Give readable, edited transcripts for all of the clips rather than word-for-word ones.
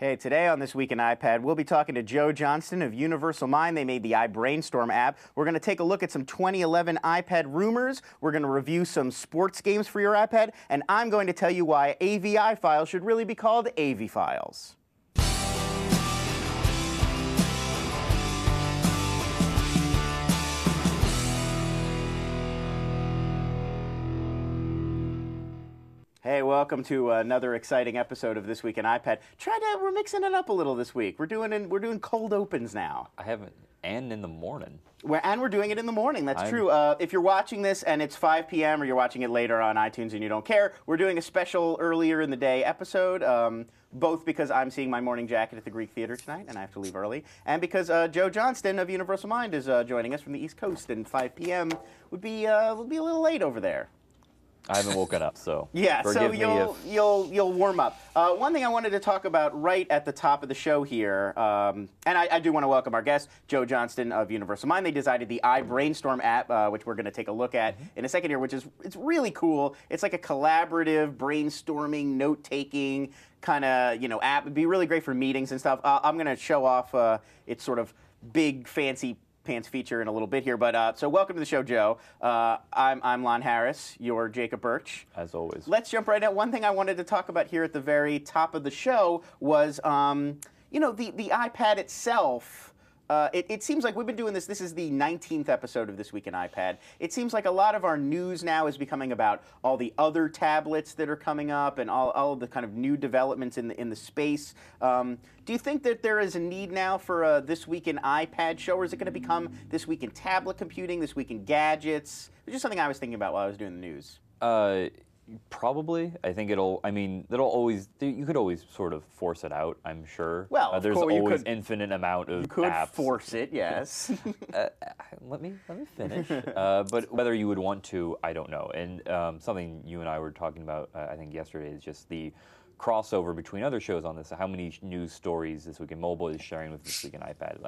Hey, today on This Week in iPad, we'll be talking to Joe Johnston of Universal Mind. They made the iBrainstorm app. We're going to take a look at some 2011 iPad rumors. We're going to review some sports games for your iPad, and I'm going to tell you why AVI files should really be called AV files. Hey, welcome to another exciting episode of This Week in iPad. We're mixing it up a little this week. We're doing cold opens now. I haven't, and in the morning. We're doing it in the morning. That's true. If you're watching this and it's 5 p.m. or you're watching it later on iTunes and you don't care, we're doing a special earlier in the day episode. Both because I'm seeing my morning jacket at the Greek Theater tonight and I have to leave early, and because Joe Johnston of Universal Mind is joining us from the East Coast, and 5 p.m. would be a little late over there. I haven't woken up, so yeah, so you'll warm up. One thing I wanted to talk about right at the top of the show here, and I do want to welcome our guest, Joe Johnston of Universal Mind. They decided the iBrainstorm app, which we're going to take a look at in a second here, which is it's really cool. It's like a collaborative brainstorming, note-taking kind of app. It'd be really great for meetings and stuff. I'm going to show off its sort of big, fancy pants feature in a little bit here, but so welcome to the show, Joe. I'm Lon Harris. You're Jacob Birch. As always. Let's jump right in. One thing I wanted to talk about here at the very top of the show was, the iPad itself. It seems like we've been doing this. This is the 19th episode of This Week in iPad. It seems like a lot of our news now is becoming about all the other tablets that are coming up and all of the kind of new developments in the space. Do you think that there is a need now for a This Week in iPad show, or is it going to become This Week in tablet computing, This Week in gadgets? It's just something I was thinking about while I was doing the news. Probably. I think that'll always, you could always sort of force it out, I'm sure. Well, there's always infinite amount of You could apps. force it, yes. Let me finish. But whether you would want to, I don't know. And something you and I were talking about, I think yesterday, is just the crossover between other shows on this. How many news stories This Week in Mobile is sharing with This Week in iPad?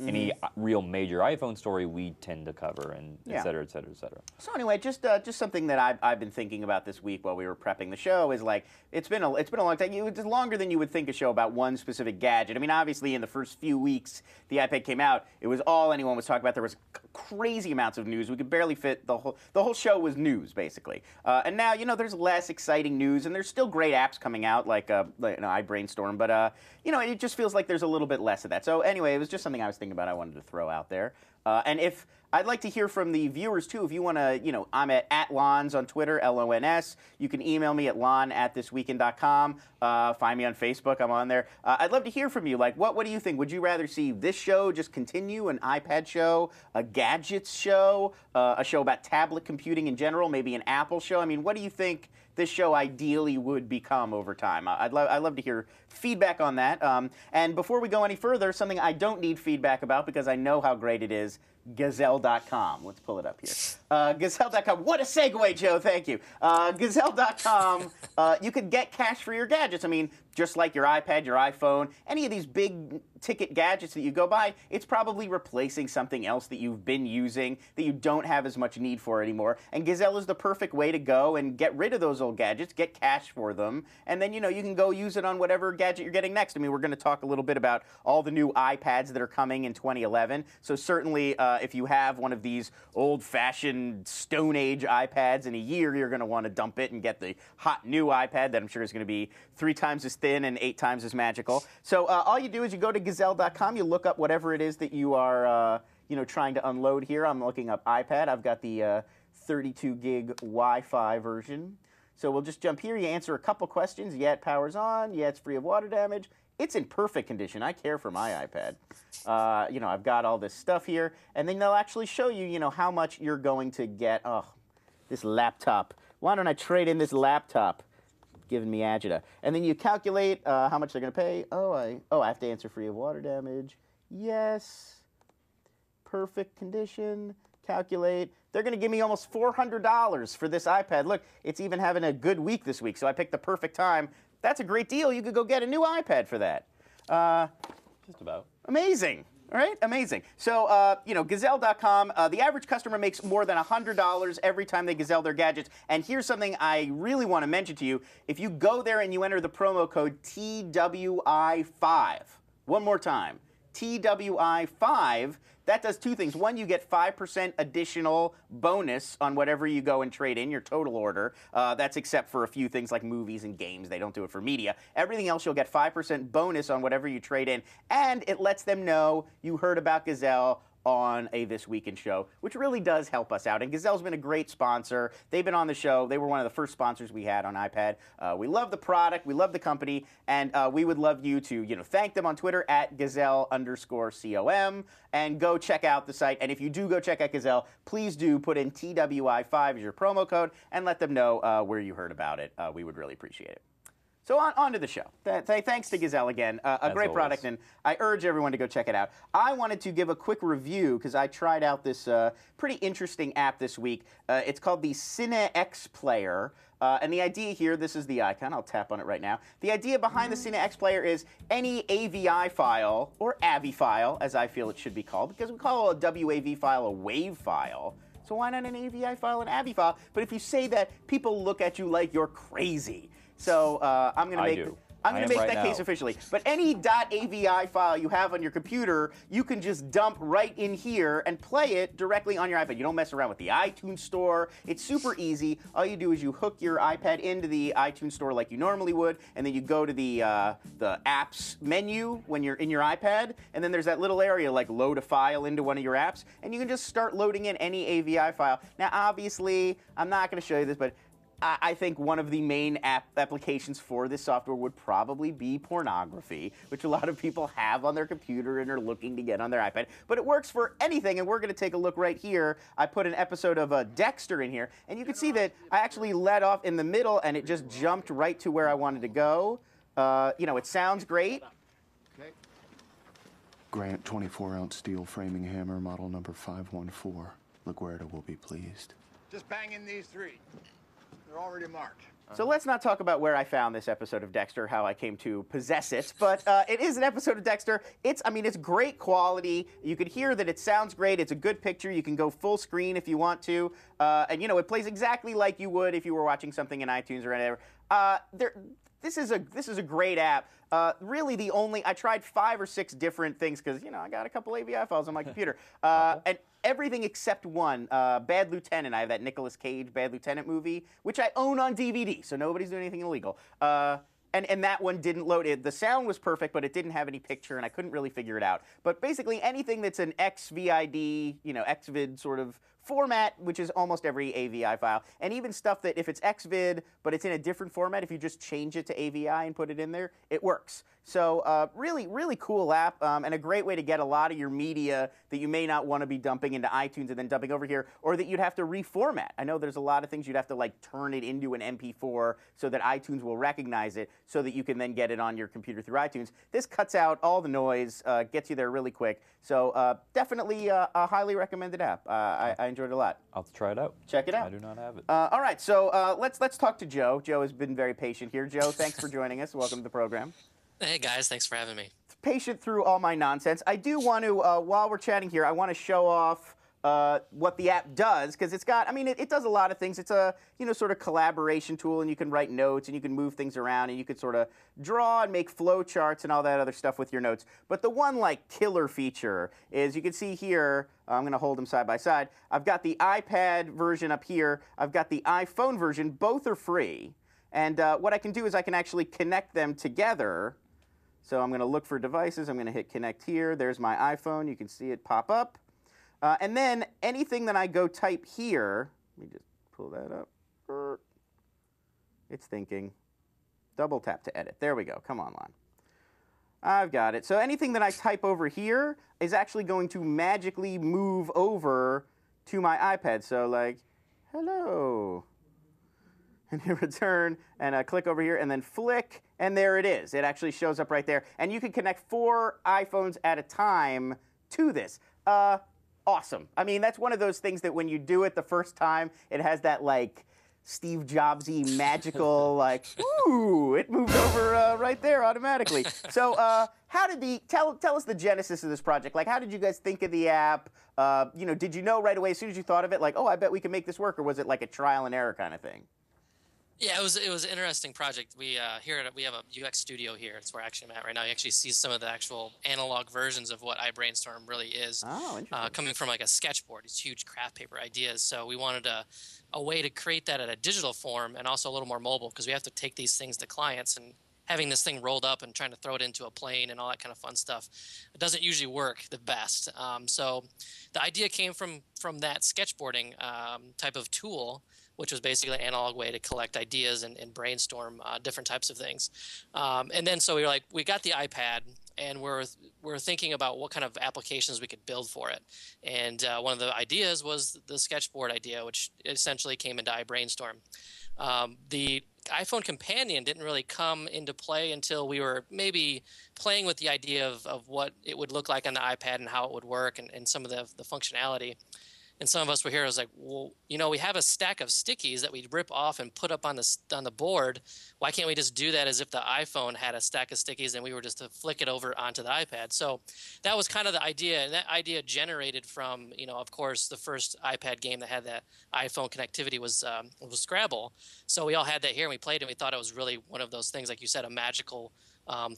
Any real major iPhone story we tend to cover, and et cetera, et cetera, et cetera. So anyway, just something that I've been thinking about this week while we were prepping the show is like it's been a long time. It's longer than you would think a show about one specific gadget. I mean, obviously in the first few weeks the iPad came out, it was all anyone was talking about. There was crazy amounts of news. We could barely fit the whole show was news basically. And now there's less exciting news, and there's still great apps coming out like iBrainstorm, but it just feels like there's a little bit less of that. So anyway, it was just something I was thinking about. I wanted to throw out there. And if I'd like to hear from the viewers too. If you want to, I'm at Lons on Twitter, LONS. You can email me at lon@thisweekend.com. Find me on Facebook. I'm on there. I'd love to hear from you. Like, what do you think? Would you rather see this show just continue, an iPad show, a gadgets show, a show about tablet computing in general, maybe an Apple show? I mean, what do you think this show ideally would become over time? I'd love to hear feedback on that. And before we go any further, something I don't need feedback about because I know how great it is, Gazelle.com. Let's pull it up here. Gazelle.com. What a segue, Joe. Thank you. Gazelle.com, you could get cash for your gadgets. I mean, just like your iPad, your iPhone, any of these big ticket gadgets that you go buy, it's probably replacing something else that you've been using that you don't have as much need for anymore. And Gazelle is the perfect way to go and get rid of those old gadgets, get cash for them, and then you can go use it on whatever gadget you're getting next. I mean, we're going to talk a little bit about all the new iPads that are coming in 2011. So certainly, if you have one of these old-fashioned Stone Age iPads in a year, you're going to want to dump it and get the hot new iPad that I'm sure is going to be 3 times as thin and 8 times as magical. So all you do is you go to Gazelle.com, you look up whatever it is that you are trying to unload here. I'm looking up iPad. I've got the 32 gig Wi-Fi version. So we'll just jump here. You answer a couple questions. Yeah, it powers on. Yeah, it's free of water damage. It's in perfect condition. I care for my iPad. I've got all this stuff here. And then they'll actually show you, how much you're going to get. Oh, this laptop. Why don't I trade in this laptop? Giving me agita. And then you calculate how much they're going to pay. I have to answer free of water damage. Yes. Perfect condition. Calculate. They're going to give me almost $400 for this iPad. Look, it's even having a good week this week, so I picked the perfect time. That's a great deal. You could go get a new iPad for that. Just about. Amazing. All right, amazing. So, Gazelle.com, the average customer makes more than $100 every time they Gazelle their gadgets. And here's something I really want to mention to you. If you go there and you enter the promo code TWI5, one more time, TWI5, that does two things. One, you get 5% additional bonus on whatever you go and trade in, your total order. That's except for a few things like movies and games. They don't do it for media. Everything else, you'll get 5% bonus on whatever you trade in. And it lets them know you heard about Gazelle on a This Week in Show, which really does help us out. And Gazelle's been a great sponsor. They've been on the show. They were one of the first sponsors we had on iPad. We love the product. We love the company. And we would love you to, thank them on Twitter at Gazelle_COM and go check out the site. And if you do go check out Gazelle, please do put in TWI5 as your promo code and let them know where you heard about it. We would really appreciate it. So on to the show. Thanks to Gazelle again. A great product, and I urge everyone to go check it out. I wanted to give a quick review because I tried out this pretty interesting app this week. It's called the CineX Player. And the idea here, this is the icon. I'll tap on it right now. The idea behind the CineX Player is any AVI file, or AVI file, as I feel it should be called, because we call a WAV file a WAV file. So why not an AVI file, an AVI file? But if you say that, people look at you like you're crazy. So I'm going to make that case officially. But any .avi file you have on your computer, you can just dump right in here and play it directly on your iPad. You don't mess around with the iTunes Store. It's super easy. All you do is you hook your iPad into the iTunes Store like you normally would, and then you go to the apps menu when you're in your iPad, and then there's that little area like load a file into one of your apps, and you can just start loading in any AVI file. Now, obviously, I'm not going to show you this, but I think one of the main applications for this software would probably be pornography, which a lot of people have on their computer and are looking to get on their iPad. But it works for anything, and we're going to take a look right here. I put an episode of Dexter in here, and you can see that I actually let off in the middle, and it just jumped right to where I wanted to go. It sounds great. Okay. Grant 24-ounce steel framing hammer, model number 514. LaGuardia will be pleased. Just bang in these three. They're already marked. So let's not talk about where I found this episode of Dexter, how I came to possess it, but it is an episode of Dexter. It's great quality. You could hear that it sounds great. It's a good picture. You can go full screen if you want to. And it plays exactly like you would if you were watching something in iTunes or whatever. This is a great app. Really, I tried 5 or 6 different things because, I got a couple AVI files on my computer. And everything except one, Bad Lieutenant. I have that Nicolas Cage Bad Lieutenant movie, which I own on DVD, so nobody's doing anything illegal. And that one didn't load it. The sound was perfect, but it didn't have any picture, and I couldn't really figure it out. But basically, anything that's an XVID, XVID sort of format, which is almost every AVI file, and even stuff that if it's XVID, but it's in a different format, if you just change it to AVI and put it in there, it works. So really, really cool app, and a great way to get a lot of your media that you may not want to be dumping into iTunes and then dumping over here, or that you'd have to reformat. I know there's a lot of things you'd have to turn it into an MP4 so that iTunes will recognize it, so that you can then get it on your computer through iTunes. This cuts out all the noise, gets you there really quick. So definitely a highly recommended app. I enjoyed it a lot. I'll try it out. Check it out. I do not have it. All right, so let's talk to Joe. Joe has been very patient here. Joe, thanks for joining us. Welcome to the program. Hey guys, thanks for having me. Patient through all my nonsense. I do want to, while we're chatting here, I want to show off what the app does, because it's got, it does a lot of things. It's a, sort of collaboration tool, and you can write notes, and you can move things around, and you could sort of draw and make flow charts and all that other stuff with your notes. But the one, killer feature is, you can see here, I'm going to hold them side by side. I've got the iPad version up here. I've got the iPhone version. Both are free. And what I can do is I can actually connect them together. So I'm going to look for devices. I'm going to hit connect here. There's my iPhone. You can see it pop up. And then anything that I go type here, let me just pull that up. It's thinking. Double tap to edit. There we go. Come online. I've got it. So anything that I type over here is actually going to magically move over to my iPad. So hello. And hit return, and I click over here, and then flick, and there it is. It actually shows up right there. And you can connect 4 iPhones at a time to this. Awesome. That's one of those things that when you do it the first time, it has that, Steve Jobsy magical, like, ooh, it moved over right there automatically. So how did tell us the genesis of this project? Like, how did you guys think of the app? Did you know right away as soon as you thought of it, like, oh, I bet we can make this work, or was it like a trial and error kind of thing? Yeah, it was an interesting project. We we have a UX studio here. It's where actually I'm at right now. You actually see some of the actual analog versions of what iBrainstorm really is. Oh, interesting. Coming from like a sketchboard, these huge craft paper ideas. So we wanted a way to create that at a digital form and also a little more mobile, because we have to take these things to clients, and having this thing rolled up and trying to throw it into a plane and all that kind of fun stuff, it doesn't usually work the best. So the idea came from that sketchboarding type of tool, which was basically an analog way to collect ideas and brainstorm different types of things. And then so we got the iPad, and we're thinking about what kind of applications we could build for it. And one of the ideas was the sketchboard idea, which essentially came into iBrainstorm. The iPhone companion didn't really come into play until we were maybe playing with the idea of what it would look like on the iPad and how it would work, and some of the functionality. And some of us were here. I was like, well, we have a stack of stickies that we rip off and put up on the board. Why can't we just do that as if the iPhone had a stack of stickies and we were just to flick it over onto the iPad? So that was kind of the idea, and that idea generated from, of course, the first iPad game that had that iPhone connectivity was Scrabble. So we all had that here, and we played it, and we thought it was really one of those things, like you said, a magical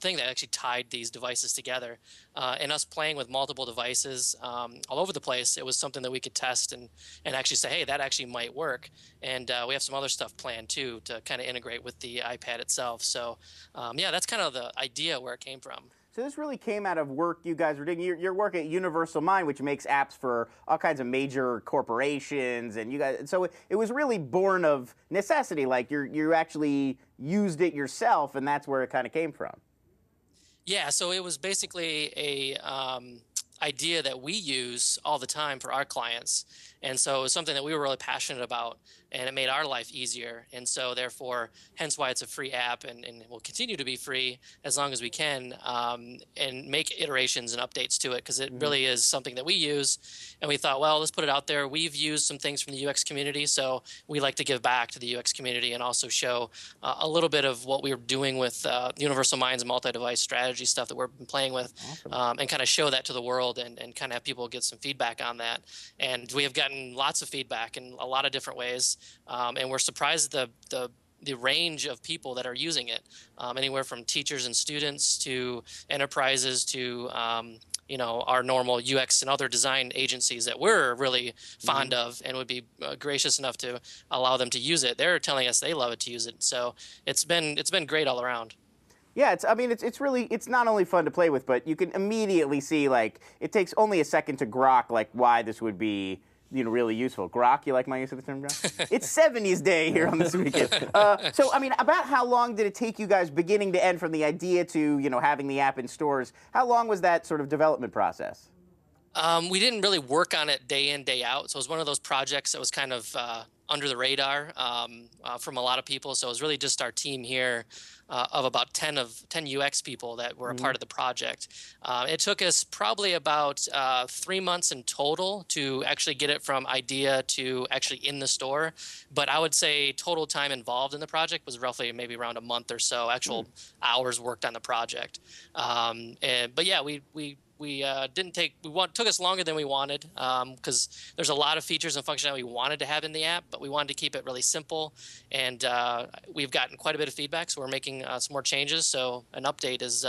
thing that actually tied these devices together. And us playing with multiple devices all over the place, it was something that we could test and actually say, hey, that actually might work. And we have some other stuff planned, too, to kind of integrate with the iPad itself. So, yeah, that's kind of the idea where it came from. So this really came out of work you guys were doing. Your work at Universal Mind, which makes apps for all kinds of major corporations, and you guys. So it was really born of necessity. Like you actually used it yourself, and that's where it kind of came from. Yeah. So it was basically a idea that we use all the time for our clients, and so it was something that we were really passionate about, and it made our life easier. And so therefore, hence why it's a free app, and will continue to be free as long as we can, and make iterations and updates to it, because it really is something that we use. And we thought, well, let's put it out there. We've used some things from the UX community, so we like to give back to the UX community and also show a little bit of what we were doing with Universal Minds and multi-device strategy stuff that we've been playing with. Awesome. And kind of show that to the world, and kind of have people get some feedback on that. And we have gotten lots of feedback in a lot of different ways, and we're surprised at the range of people that are using it, anywhere from teachers and students to enterprises to our normal UX and other design agencies that we're really fond of and would be gracious enough to allow them to use it. They're telling us they love it to use it. So it's been great all around. Yeah, it's not only fun to play with, but you can immediately see, like, it takes only a second to grok, like, why this would be, really useful. Grok, you like my use of the term, Grok? It's 70s Day here on This Weekend. So, about how long did it take you guys beginning to end from the idea to, having the app in stores? How long was that sort of development process? We didn't really work on it day in, day out. So it was one of those projects that was kind of under the radar from a lot of people. So it was really just our team here of about 10 UX people that were a part of the project. It took us probably about 3 months in total to actually get it from idea to actually in the store. But I would say total time involved in the project was roughly maybe around a month or so, actual hours worked on the project. But yeah, took us longer than we wanted, because there's a lot of features and functionality we wanted to have in the app, but we wanted to keep it really simple. And we've gotten quite a bit of feedback, so we're making some more changes. So an update is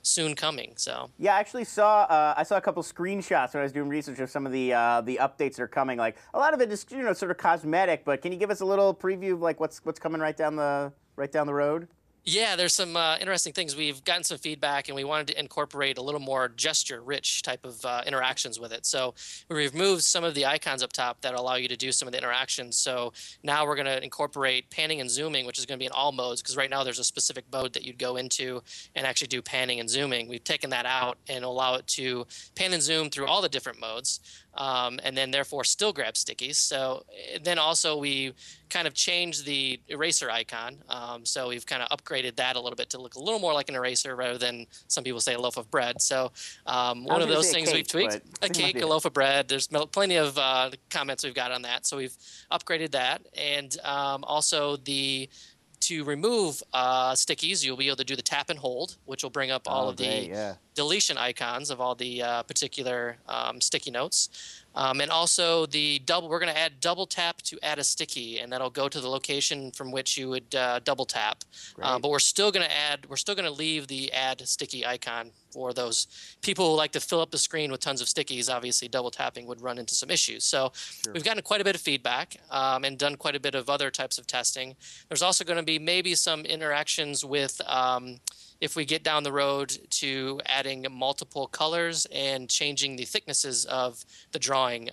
soon coming. So yeah, I actually saw a couple screenshots when I was doing research of some of the updates that are coming. Like, a lot of it is sort of cosmetic, but can you give us a little preview of like what's coming right down the road? Yeah, there's some interesting things. We've gotten some feedback, and we wanted to incorporate a little more gesture-rich type of interactions with it. So we removed some of the icons up top that allow you to do some of the interactions. So now we're going to incorporate panning and zooming, which is going to be in all modes, because right now there's a specific mode that you'd go into and actually do panning and zooming. We've taken that out and allow it to pan and zoom through all the different modes, and then therefore still grab stickies. So then also we kind of changed the eraser icon. So we've kind of upgraded upgraded that a little bit to look a little more like an eraser rather than some people say a loaf of bread. So one of those things we've tweaked, a cake, a loaf of bread. There's plenty of comments we've got on that. So we've upgraded that. And also to remove stickies, you'll be able to do the tap and hold, which will bring up all of the deletion icons of all the particular sticky notes. And also we're going to add double tap to add a sticky, and that'll go to the location from which you would double tap. But we're still going to leave the add sticky icon for those people who like to fill up the screen with tons of stickies. Obviously, double tapping would run into some issues. So we've gotten quite a bit of feedback and done quite a bit of other types of testing. There's also going to be maybe some interactions with if we get down the road to adding multiple colors and changing the thicknesses of the drawing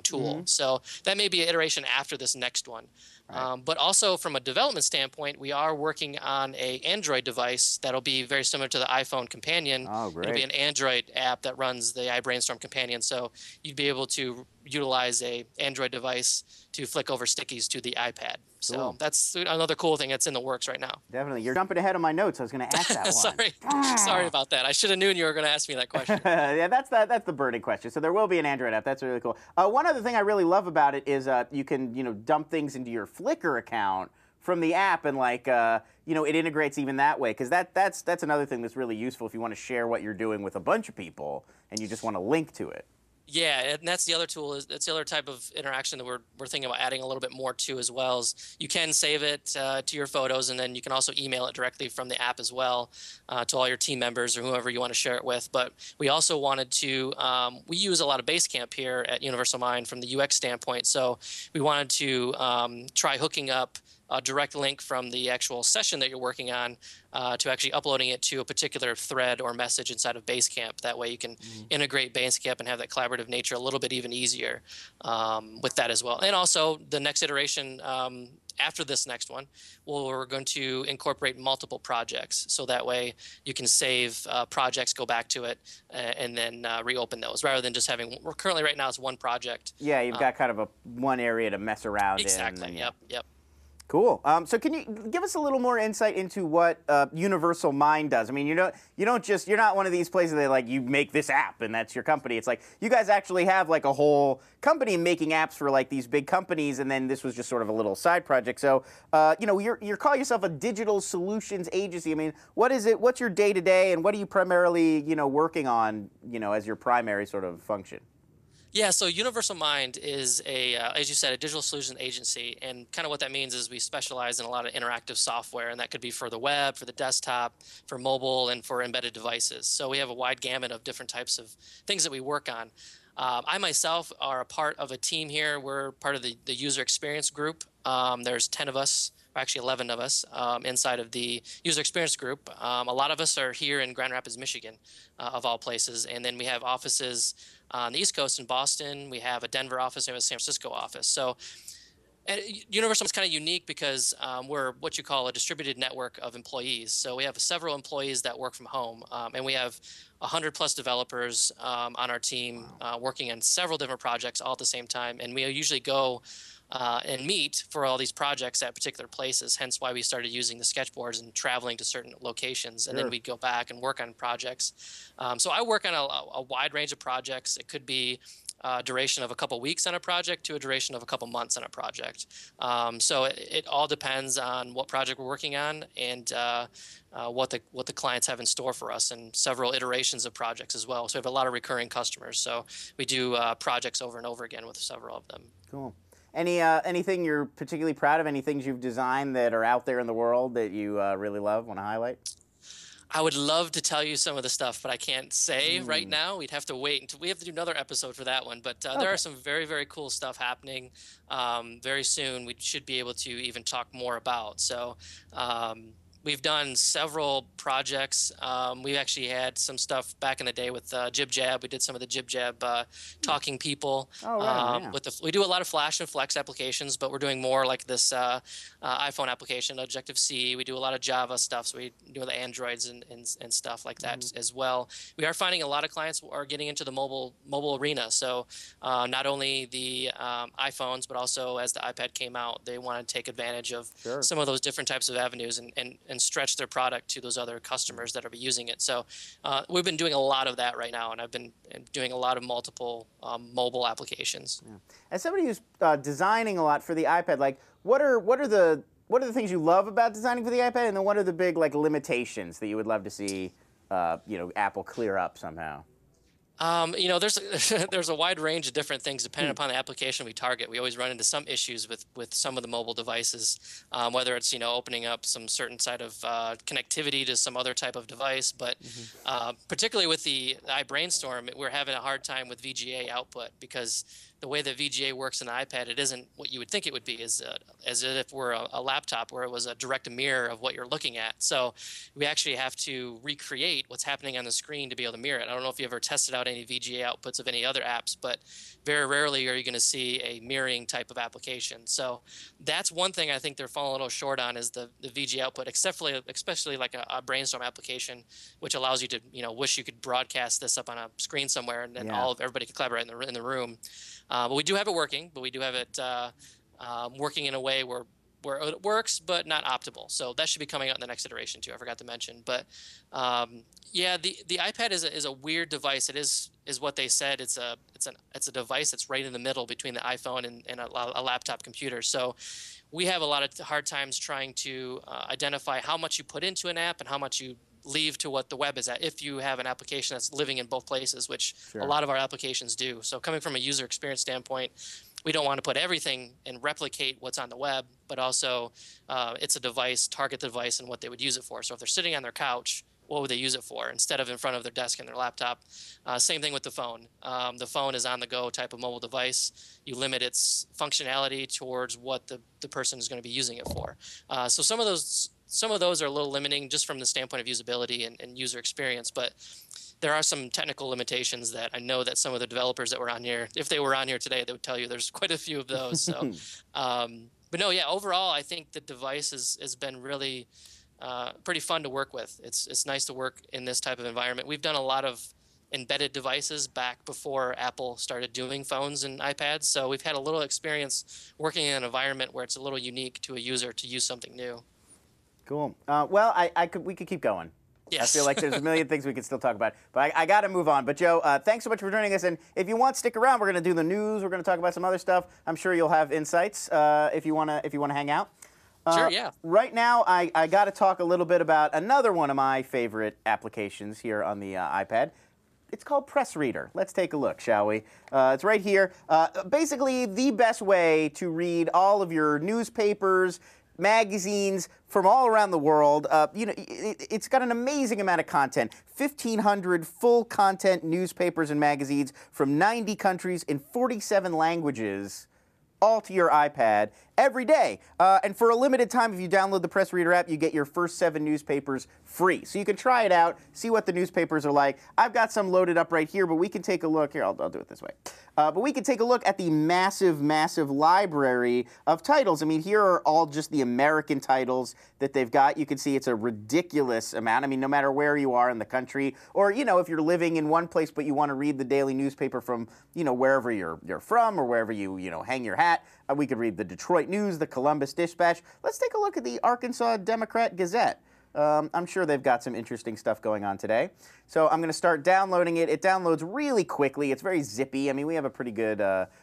tool. So that may be an iteration after this next one. Right. But also from a development standpoint, we are working on an Android device that'll be very similar to the iPhone companion. Oh, great. It'll be an Android app that runs the iBrainstorm companion. So you'd be able to utilize a Android device to flick over stickies to the iPad. So that's another cool thing that's in the works right now. Definitely. You're jumping ahead of my notes. I was going to ask that one. Sorry about that. I should have known you were going to ask me that question. Yeah, that's the burning question. So there will be an Android app. That's really cool. One other thing I really love about it is you can dump things into your Flickr account from the app, and it integrates even that way, because that's another thing that's really useful if you want to share what you're doing with a bunch of people and you just want to link to it. Yeah, and that's the other tool. That's the other type of interaction that we're thinking about adding a little bit more to as well. Is you can save it to your photos, and then you can also email it directly from the app as well to all your team members or whoever you want to share it with. But we also wanted to we use a lot of Basecamp here at Universal Mind from the UX standpoint. So we wanted to try hooking up a direct link from the actual session that you're working on to actually uploading it to a particular thread or message inside of Basecamp. That way you can integrate Basecamp and have that collaborative nature a little bit even easier with that as well. And also the next iteration after this next one, we're going to incorporate multiple projects. So that way you can save projects, go back to it, and then reopen those rather than just having, we're currently right now it's one project. Yeah, you've got kind of one area to mess around in. Exactly, yep. Cool. So can you give us a little more insight into what Universal Mind does? I mean, you're not one of these places that you make this app and that's your company. It's like you guys actually have a whole company making apps for these big companies, and then this was just sort of a little side project. So you're calling yourself a digital solutions agency. I mean, what is it? What's your day to day, and what are you primarily working on as your primary sort of function? Yeah, so Universal Mind is as you said, a digital solutions agency, and kind of what that means is we specialize in a lot of interactive software, and that could be for the web, for the desktop, for mobile, and for embedded devices. So we have a wide gamut of different types of things that we work on. I myself are a part of a team here. We're part of the user experience group. There's 10 of us, or actually 11 of us inside of the user experience group. A lot of us are here in Grand Rapids, Michigan, of all places, and then we have offices on the East Coast in Boston. We have a Denver office and we have a San Francisco office. So Universal is kind of unique because we're what you call a distributed network of employees. So we have several employees that work from home, and we have 100+ developers on our team working on several different projects all at the same time. And we usually go and meet for all these projects at particular places, hence why we started using the sketchboards and traveling to certain locations, and then we'd go back and work on projects. So I work on a wide range of projects. It could be a duration of a couple weeks on a project to a duration of a couple months on a project. So it all depends on what project we're working on and what the clients have in store for us, and several iterations of projects as well. So we have a lot of recurring customers. So we do projects over and over again with several of them. Cool. Anything you're particularly proud of? Any things you've designed that are out there in the world that you really love, want to highlight? I would love to tell you some of the stuff, but I can't say right now. We'd have to wait until we have to do another episode for that one. But there are some very, very cool stuff happening very soon. We should be able to even talk more about. So we've done several projects. We've actually had some stuff back in the day with Jib Jab. We did some of the Jib Jab talking people. Oh, right, yeah. We do a lot of Flash and Flex applications, but we're doing more like this iPhone application, Objective-C. We do a lot of Java stuff, so we do the Androids and stuff like that as well. We are finding a lot of clients are getting into the mobile arena. So not only the iPhones, but also as the iPad came out, they want to take advantage of some of those different types of avenues and stretch their product to those other customers that are using it. So we've been doing a lot of that right now, and I've been doing a lot of multiple mobile applications. Yeah. As somebody who's designing a lot for the iPad, like what are the things you love about designing for the iPad, and then what are the big like limitations that you would love to see Apple clear up somehow? There's a wide range of different things depending upon the application we target. We always run into some issues with some of the mobile devices, whether it's opening up some certain side of connectivity to some other type of device. But particularly with the iBrainstorm, we're having a hard time with VGA output because the way that VGA works in the iPad, it isn't what you would think it would be, as if we're a laptop where it was a direct mirror of what you're looking at. So we actually have to recreate what's happening on the screen to be able to mirror it. I don't know if you ever tested out any VGA outputs of any other apps, but very rarely are you going to see a mirroring type of application. So that's one thing I think they're falling a little short on is the VGA output, especially like a Brainstorm application, which allows you to wish you could broadcast this up on a screen somewhere and then everybody could collaborate in the room. But we do have it working, but we do have it working in a way where it works, but not optimal. So that should be coming out in the next iteration too. I forgot to mention, but the iPad is a weird device. It is what they said. It's a device that's right in the middle between the iPhone and a laptop computer. So we have a lot of hard times trying to identify how much you put into an app and how much you leave to what the web is at if you have an application that's living in both places, which a lot of our applications do. So coming from a user experience standpoint, we don't want to put everything and replicate what's on the web, but also it's a device, target the device and what they would use it for. So if they're sitting on their couch, what would they use it for instead of in front of their desk and their laptop? Same thing with the phone. The phone is on-the-go type of mobile device. You limit its functionality towards what the person is going to be using it for. So some of those are a little limiting just from the standpoint of usability and user experience, but there are some technical limitations that I know that some of the developers that were on here, if they were on here today, they would tell you there's quite a few of those. So, but no, overall, I think the device has been really pretty fun to work with. It's nice to work in this type of environment. We've done a lot of embedded devices back before Apple started doing phones and iPads, so we've had a little experience working in an environment where it's a little unique to a user to use something new. Cool. Well, we could keep going. Yes. I feel like there's a million things we could still talk about, but I got to move on. But Joe, thanks so much for joining us. And if you want, stick around. We're going to do the news. We're going to talk about some other stuff. I'm sure you'll have insights if you want to hang out. Sure. Yeah. Right now, I got to talk a little bit about another one of my favorite applications here on the iPad. It's called PressReader. Let's take a look, shall we? It's right here. Basically, the best way to read all of your newspapers, magazines from all around the world. It's got an amazing amount of content. 1,500 full content newspapers and magazines from 90 countries in 47 languages, all to your iPad every day. And for a limited time, if you download the PressReader app, you get your first 7 newspapers free. So you can try it out, see what the newspapers are like. I've got some loaded up right here, but we can take a look. Here, I'll do it this way. But we can take a look at the massive, massive library of titles. I mean, here are all just the American titles that they've got. You can see it's a ridiculous amount. I mean, no matter where you are in the country, or, if you're living in one place but you want to read the daily newspaper from, wherever you're from or wherever you hang your hat, we could read the Detroit News, the Columbus Dispatch. Let's take a look at the Arkansas Democrat Gazette. I'm sure they've got some interesting stuff going on today. So I'm going to start downloading it. It downloads really quickly. It's very zippy. I mean, we have a pretty good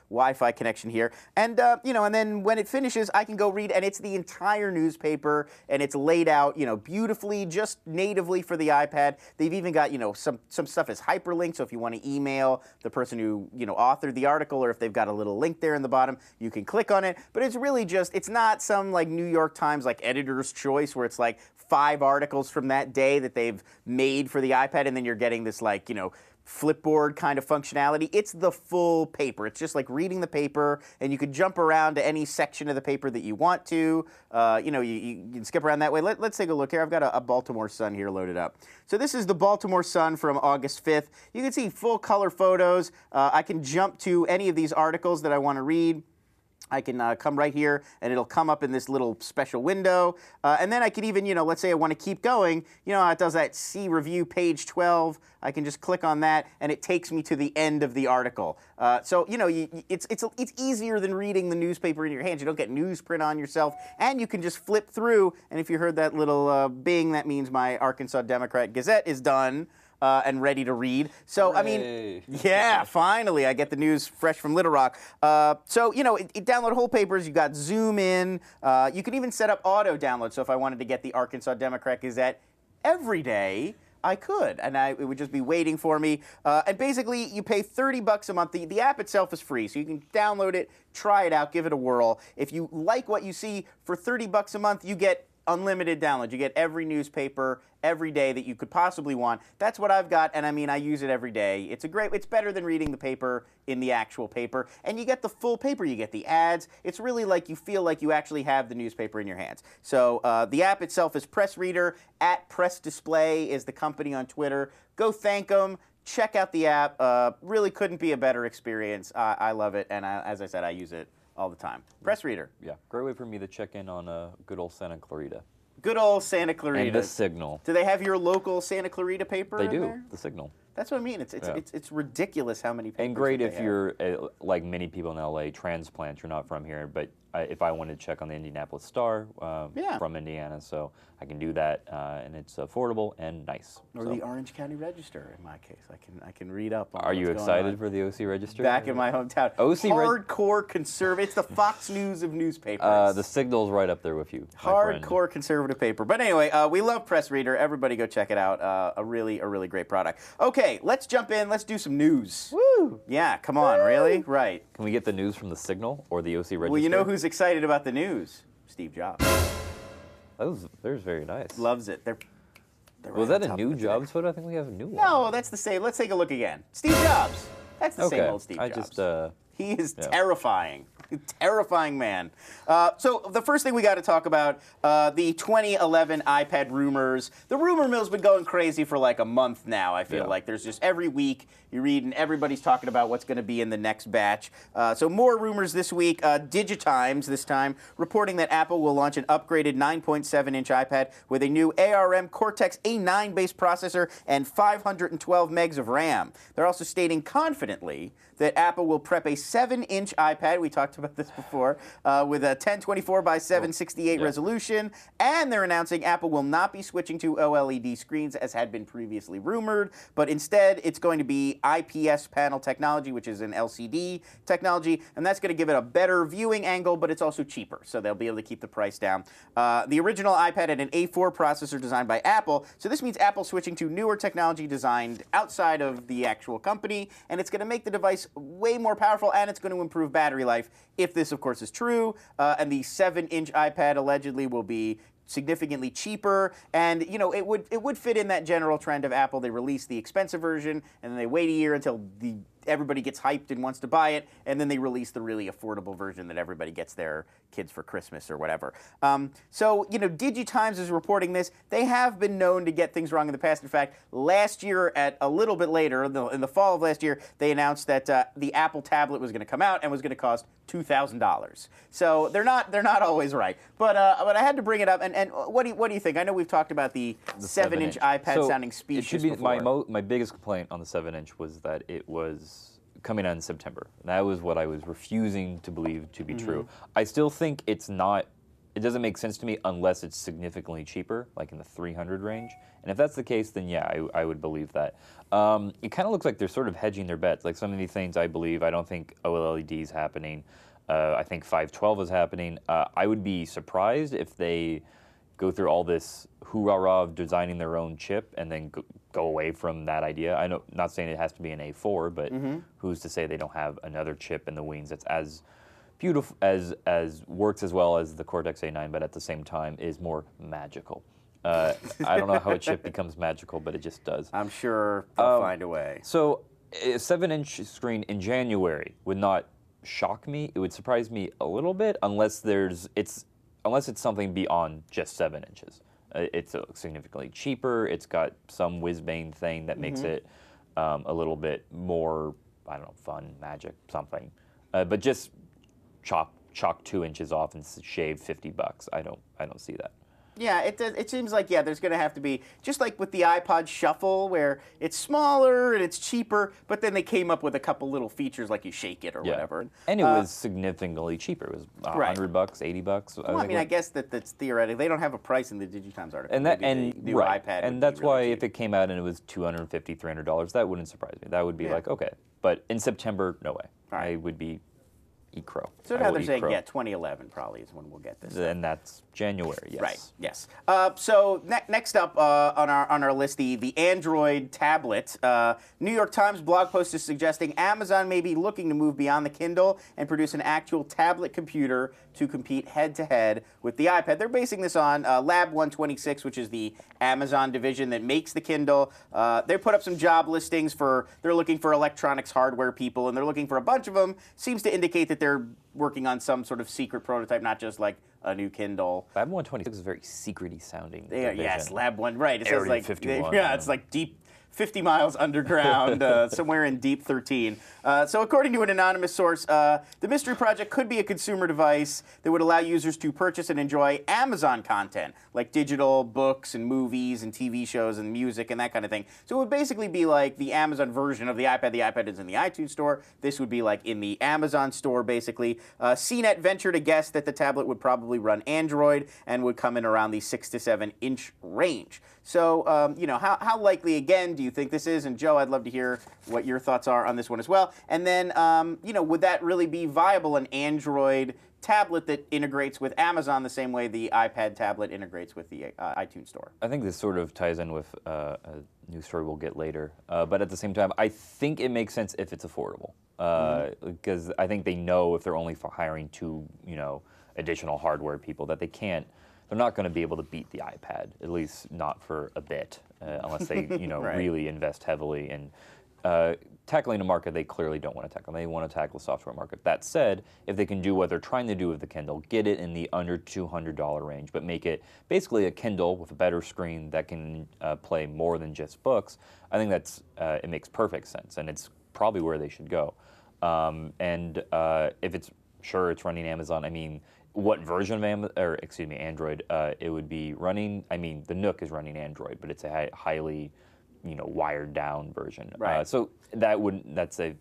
Wi-Fi connection here. And, and then when it finishes, I can go read, and it's the entire newspaper, and it's laid out, beautifully, just natively for the iPad. They've even got, some stuff is hyperlinked, so if you want to email the person who, authored the article, or if they've got a little link there in the bottom, you can click on it. But it's really just, it's not some, like, New York Times, like, editor's choice, where it's, like, 5 articles from that day that they've made for the iPad, and then you're getting this, like, flipboard kind of functionality. It's the full paper. It's just like reading the paper, and you can jump around to any section of the paper that you want to. You know, you can skip around that way. Let's take a look here. I've got a Baltimore Sun here loaded up. So this is the Baltimore Sun from August 5th. You can see full color photos. I can jump to any of these articles that I want to read. I can come right here, and it'll come up in this little special window. And then I can even, you know, let's say I want to keep going. You know how it does that See Review page 12. I can just click on that, and it takes me to the end of the article. So, you know, it's easier than reading the newspaper in your hands. You don't get newsprint on yourself, and you can just flip through. And if you heard that little bing, that means my Arkansas Democrat Gazette is done. And ready to read. So, I mean, yeah, finally, I get the news fresh from Little Rock. So, you know, it download whole papers. You got zoom in. You can even set up auto download. So if I wanted to get the Arkansas Democrat Gazette every day, I could, and it would just be waiting for me. And basically, you pay $30 a month. The app itself is free, so you can download it, try it out, give it a whirl. If you like what you see, for $30 a month, you get unlimited download. You get every newspaper every day that you could possibly want. That's what I've got, and I mean, I use it every day. It's better than reading the paper in the actual paper, and you get the full paper. You get the ads. It's really like you feel like you actually have the newspaper in your hands. So the app itself is PressReader. @PressDisplay is the company on Twitter. Go thank them. Check out the app. Really couldn't be a better experience. I love it, and as I said, I use it all the time. PressReader. Yeah, great way for me to check in on good old Santa Clarita. Good old Santa Clarita. And the Signal. Do they have your local Santa Clarita paper? They in do. there? The Signal. That's what I mean. It's ridiculous how many papers. And great that if they you're like many people in LA, transplant. You're not from here, but if I wanted to check on the Indianapolis Star from Indiana, so I can do that, and it's affordable and nice. Or the Orange County Register, in my case. I can read up on Are you what's excited going on. for the OC Register? Back in my hometown. Hardcore conservative. It's the Fox News of newspapers. The Signal's right up there with you. Hardcore conservative paper. But anyway, we love PressReader. Everybody go check it out. A really great product. Okay, let's jump in. Let's do some news. Woo! Yeah, come on, really? Right. Can we get the news from the Signal or the OC Register? Well, you know who's excited about the news? Steve Jobs. They're very nice. Loves it. They're Was that a new Jobs photo? I think we have a new one. No, that's the same. Let's take a look again. Steve Jobs. That's the same old Steve Jobs. He is terrifying. Terrifying man. So the first thing we got to talk about, the 2011 iPad rumors. The rumor mill's been going crazy for like a month now, I feel like. There's just every week you read and everybody's talking about what's going to be in the next batch. So more rumors this week. Digitimes this time reporting that Apple will launch an upgraded 9.7-inch iPad with a new ARM Cortex A9-based processor and 512 megs of RAM. They're also stating confidently that Apple will prep a 7-inch iPad, we talked about this before, with a 1024 by 768 resolution, and they're announcing Apple will not be switching to OLED screens as had been previously rumored, but instead it's going to be IPS panel technology, which is an LCD technology, and that's going to give it a better viewing angle, but it's also cheaper, so they'll be able to keep the price down. The original iPad had an A4 processor designed by Apple, so this means Apple switching to newer technology designed outside of the actual company, and it's going to make the device way more powerful, and it's going to improve battery life, if this, of course, is true. And the 7-inch iPad allegedly will be significantly cheaper, and you know it would fit in that general trend of Apple. They release the expensive version, and then they wait a year until everybody gets hyped and wants to buy it, and then they release the really affordable version that everybody gets their kids for Christmas or whatever. So, you know, Digitimes is reporting this. They have been known to get things wrong in the past. In fact, last year, at a little bit later, in the fall of last year, they announced that the Apple tablet was going to come out and was going to cost $2,000. So they're not always right. But I had to bring it up. And what do you think? I know we've talked about the 7-inch iPad sounding speechless before. My biggest complaint on the 7-inch was that it was coming out in September. That was what I was refusing to believe to be true. I still think it doesn't make sense to me unless it's significantly cheaper, like in the 300 range. And if that's the case, then yeah, I would believe that. It kind of looks like they're sort of hedging their bets. Like some of these things I believe, I don't think OLED is happening. I think 512 is happening. I would be surprised if they go through all this hoorah of designing their own chip and then go away from that idea. I know, not saying it has to be an A4, but who's to say they don't have another chip in the wings that's as beautiful, as works as well as the Cortex A9, but at the same time is more magical. I don't know how a chip becomes magical, but it just does. I'm sure they'll find a way. So a 7-inch screen in January would not shock me. It would surprise me a little bit unless it's something beyond just 7 inches. It's significantly cheaper. It's got some whiz-bang thing that makes it a little bit more, I don't know, fun, magic, something. But just chalk 2 inches off and shave $50. I don't see that. Yeah, it seems like, there's going to have to be, just like with the iPod Shuffle, where it's smaller and it's cheaper, but then they came up with a couple little features like you shake it or whatever. And it was significantly cheaper. It was $100, $80. Well, I guess that's theoretical. They don't have a price in the Digitimes article. And new iPad. And that's why if it came out and it was $250, $300, that wouldn't surprise me. That would be like, okay. But in September, no way. I would be eat crow. So now they're saying, 2011 probably is when we'll get this. And that's January, yes. Right, yes. So next up on our list, the Android tablet. New York Times blog post is suggesting Amazon may be looking to move beyond the Kindle and produce an actual tablet computer to compete head-to-head with the iPad. They're basing this on Lab 126, which is the Amazon division that makes the Kindle. They put up some job listings they're looking for electronics hardware people, and they're looking for a bunch of them. Seems to indicate that they're working on some sort of secret prototype, not just like a new Kindle. Lab 126 is very secrety sounding. Yes, Lab 1, right. It says like 51. It's like deep 50 miles underground, somewhere in deep 13. So according to an anonymous source, the mystery project could be a consumer device that would allow users to purchase and enjoy Amazon content, like digital books and movies and TV shows and music and that kind of thing. So it would basically be like the Amazon version of the iPad. The iPad is in the iTunes store. This would be like in the Amazon store, basically. CNET ventured to guess that the tablet would probably run Android and would come in around the 6 to 7 inch range. So, how likely, again, do you think this is? And Joe, I'd love to hear what your thoughts are on this one as well. And then, would that really be viable, an Android tablet that integrates with Amazon the same way the iPad tablet integrates with the iTunes store? I think this sort of ties in with a news story we'll get later. But at the same time, I think it makes sense if it's affordable. Because I think they know if they're only hiring 2, additional hardware people that they're not going to be able to beat the iPad, at least not for a bit, unless they, Right. really invest heavily in tackling a market they clearly don't want to tackle. They want to tackle the software market. That said, if they can do what they're trying to do with the Kindle, get it in the under $200 range, but make it basically a Kindle with a better screen that can play more than just books, I think it makes perfect sense, and it's probably where they should go. If it's running Amazon, I mean, what version of Android it would be running. I mean, the Nook is running Android, but it's a highly, wired down version. Right. So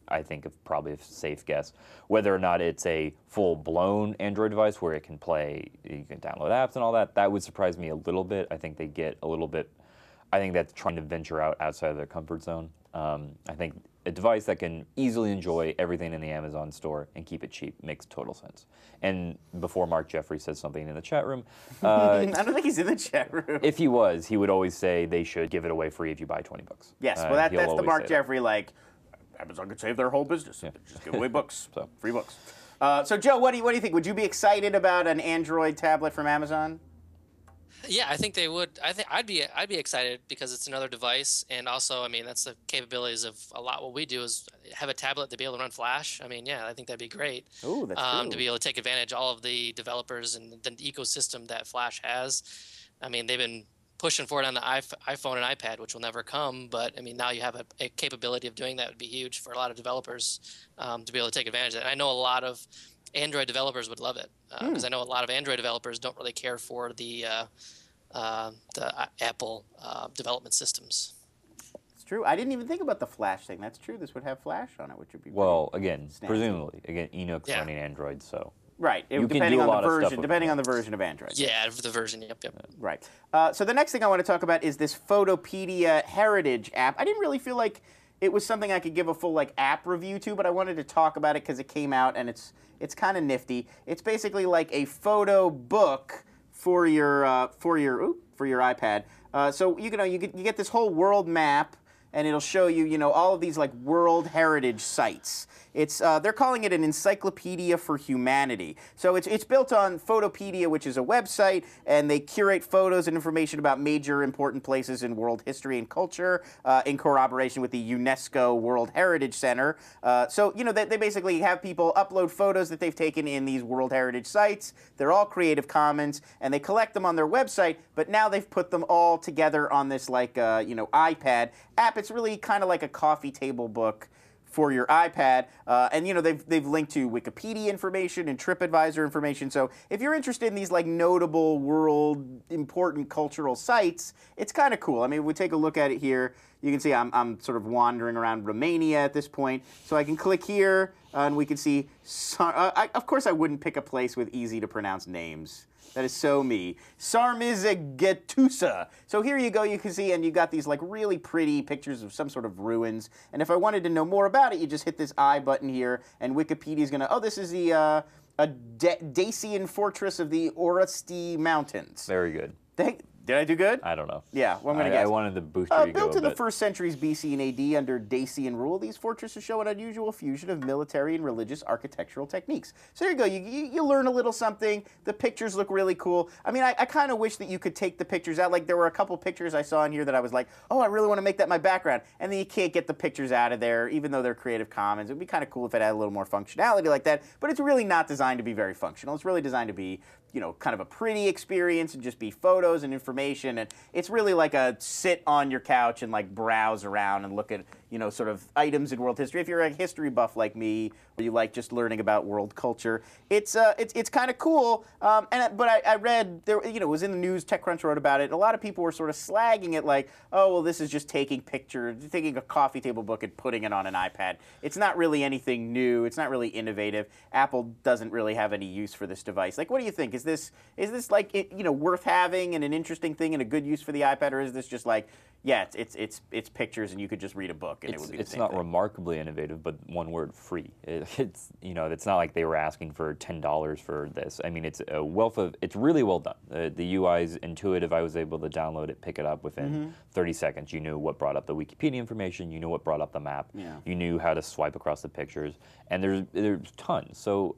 I think probably a safe guess. Whether or not it's a full blown Android device where it can play, you can download apps and all that, that would surprise me a little bit. I think I think that's trying to venture outside of their comfort zone. I think a device that can easily enjoy everything in the Amazon store and keep it cheap makes total sense. And before Mark Jeffrey says something in the chat room, I don't think he's in the chat room. if he was, he would always say they should give it away free if you buy $20. Yes, well, that's the always Mark say that. Jeffrey, like, Amazon could save their whole business. Just give away books, So. free books. So, Joe, what do you think? Would you be excited about an Android tablet from Amazon? Yeah, I think they would. I'd be excited because it's another device, and also, I mean, that's the capabilities of a lot. What we do is have a tablet to be able to run Flash. I mean, yeah, I think that'd be great. Ooh, that's true. To be able to take advantage of all of the developers and the ecosystem that Flash has. I mean, they've been pushing for it on the iPhone and iPad, which will never come. But I mean, now you have a capability of doing that would be huge for a lot of developers to be able to take advantage of it. And I know a lot of Android developers would love it because I know a lot of Android developers don't really care for the Apple development systems. It's true. I didn't even think about the Flash thing. That's true. This would have Flash on it, which would be Well, pretty again, snazzy. presumably, Enoch's Yeah. running Android, so Right. You can depending do a on lot the of stuff version, with depending it. on the version of Android. Yeah, the version. Yep. Right. So the next thing I want to talk about is this Photoedia Heritage app. I didn't really feel like it was something I could give a full app review to, but I wanted to talk about it because it came out and it's kind of nifty. It's basically like a photo book for your iPad. So you get this whole world map, and it'll show you, you know, all of these like World Heritage sites. It's they're calling it an encyclopedia for humanity. So it's built on Photoedia, which is a website, and they curate photos and information about major important places in world history and culture in corroboration with the UNESCO World Heritage Center. So, you know, they basically have people upload photos that they've taken in these World Heritage sites. They're all Creative Commons, and they collect them on their website, but now they've put them all together on this, like, you know, iPad app. It's really kind of like a coffee table book for your iPad, and you know they've linked to Wikipedia information and TripAdvisor information. So if you're interested in these like notable world important cultural sites, it's kind of cool. I mean, we take a look at it here. You can see I'm sort of wandering around Romania at this point. So I can click here, and we can see. Of course, I wouldn't pick a place with easy to pronounce names. That is so me. Sarmizegetusa. So here you go, you can see, and you got these like really pretty pictures of some sort of ruins. And if I wanted to know more about it, you just hit this I button here, and Wikipedia is going to, oh, this is the Dacian fortress of the Oresti Mountains. Very good. Did I do good? I don't know. Yeah, well, I'm going to guess. I wanted the booster to go built in the but... first centuries BC and AD under Dacian rule, these fortresses show an unusual fusion of military and religious architectural techniques. So there you go. You learn a little something. The pictures look really cool. I mean, I kind of wish that you could take the pictures out. Like, there were a couple pictures I saw in here that I was like, oh, I really want to make that my background. And then you can't get the pictures out of there, even though they're Creative Commons. It would be kind of cool if it had a little more functionality like that. But it's really not designed to be very functional. It's really designed to be, you know, kind of a pretty experience and just be photos and information. And it's really like a sit on your couch and like browse around and look at, you know, sort of items in world history. If you're a history buff like me, or you like just learning about world culture, it's kind of cool. But I read there, you know, it was in the news. TechCrunch wrote about it. And a lot of people were sort of slagging it, like, oh, well, this is just taking pictures, taking a coffee table book and putting it on an iPad. It's not really anything new. It's not really innovative. Apple doesn't really have any use for this device. Like, what do you think? Is this like, you know, worth having and an interesting thing and a good use for the iPad, or is this just like, yeah, it's pictures and you could just read a book and it would be the same thing? It's not remarkably innovative, but one word, free. It's, you know, it's not like they were asking for $10 for this. I mean, it's a wealth of, it's really well done. The UI is intuitive. I was able to download it, pick it up within 30 seconds. You knew what brought up the Wikipedia information. You knew what brought up the map. Yeah. You knew how to swipe across the pictures. And there's tons. So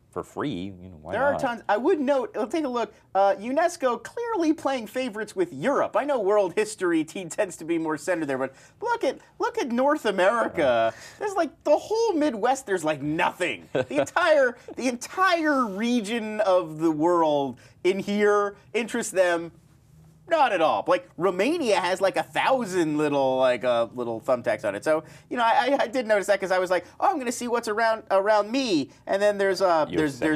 for free, you know, why not? There are tons. I would note, let's take a look. UNESCO clearly playing favorites with Europe. I know world history tends to be more centered there, but look at North America. There's like the whole Midwest. There's like nothing. The entire region of the world in here interests them. Not at all. Like, Romania has like 1,000 little thumbtacks on it. So, you know, I did notice that because I was like, oh, I'm going to see what's around me, and then there's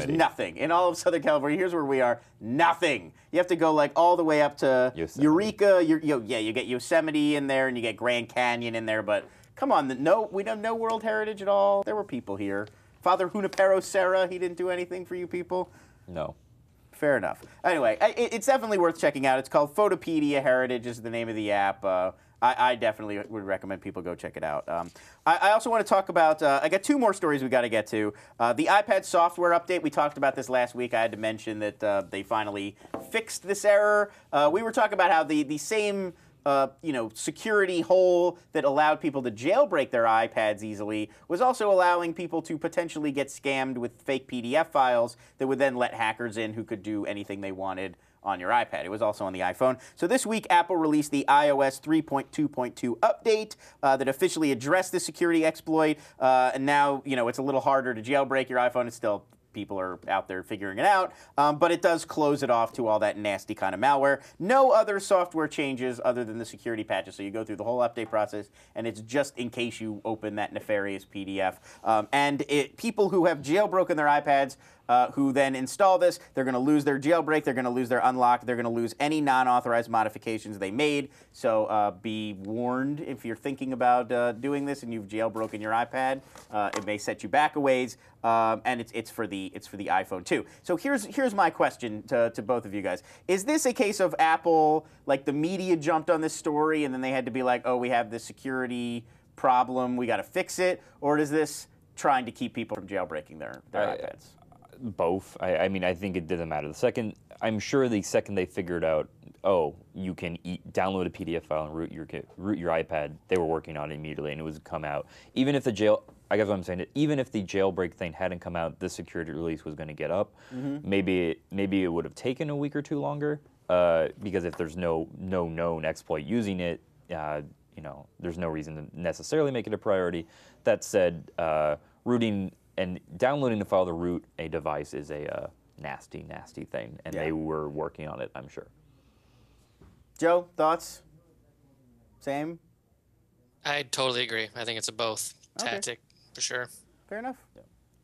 nothing in all of Southern California. Here's where we are. Nothing. You have to go like all the way up to Eureka. You get Yosemite in there, and you get Grand Canyon in there. But come on, we don't know World Heritage at all. There were people here. Father Junipero Serra, he didn't do anything for you people. No. Fair enough. Anyway, it's definitely worth checking out. It's called Photoedia Heritage is the name of the app. I definitely would recommend people go check it out. I also want to talk about, I got two more stories we got to get to. The iPad software update, we talked about this last week. I had to mention that they finally fixed this error. We were talking about how the same security hole that allowed people to jailbreak their iPads easily was also allowing people to potentially get scammed with fake PDF files that would then let hackers in who could do anything they wanted on your iPad. It was also on the iPhone. So this week, Apple released the iOS 3.2.2 update that officially addressed the security exploit. And now, you know, it's a little harder to jailbreak your iPhone. It's still, people are out there figuring it out, but it does close it off to all that nasty kind of malware. No other software changes other than the security patches, so you go through the whole update process, and it's just in case you open that nefarious PDF. People who have jailbroken their iPads who then install this, they're going to lose their jailbreak, they're going to lose their unlock, they're going to lose any non-authorized modifications they made. So be warned if you're thinking about doing this and you've jailbroken your iPad. It may set you back a ways, and it's for the iPhone too. So here's my question to both of you guys: is this a case of Apple, like the media jumped on this story and then they had to be like, oh, we have this security problem, we got to fix it, or is this trying to keep people from jailbreaking their iPads? Both. I mean, I think it doesn't matter. I'm sure the second they figured out oh, you can download a PDF file and root your iPad. They were working on it immediately, and it was come out. Even if I guess what I'm saying, even if the jailbreak thing hadn't come out, this security release was going to get up. Maybe it would have taken a week or two longer, because if there's no known exploit using it, there's no reason to necessarily make it a priority. That said, rooting and downloading the file to root a device is a nasty, nasty thing, and they were working on it, I'm sure. Joe, thoughts? Same? I totally agree. I think it's a both tactic for sure. Fair enough. Yeah.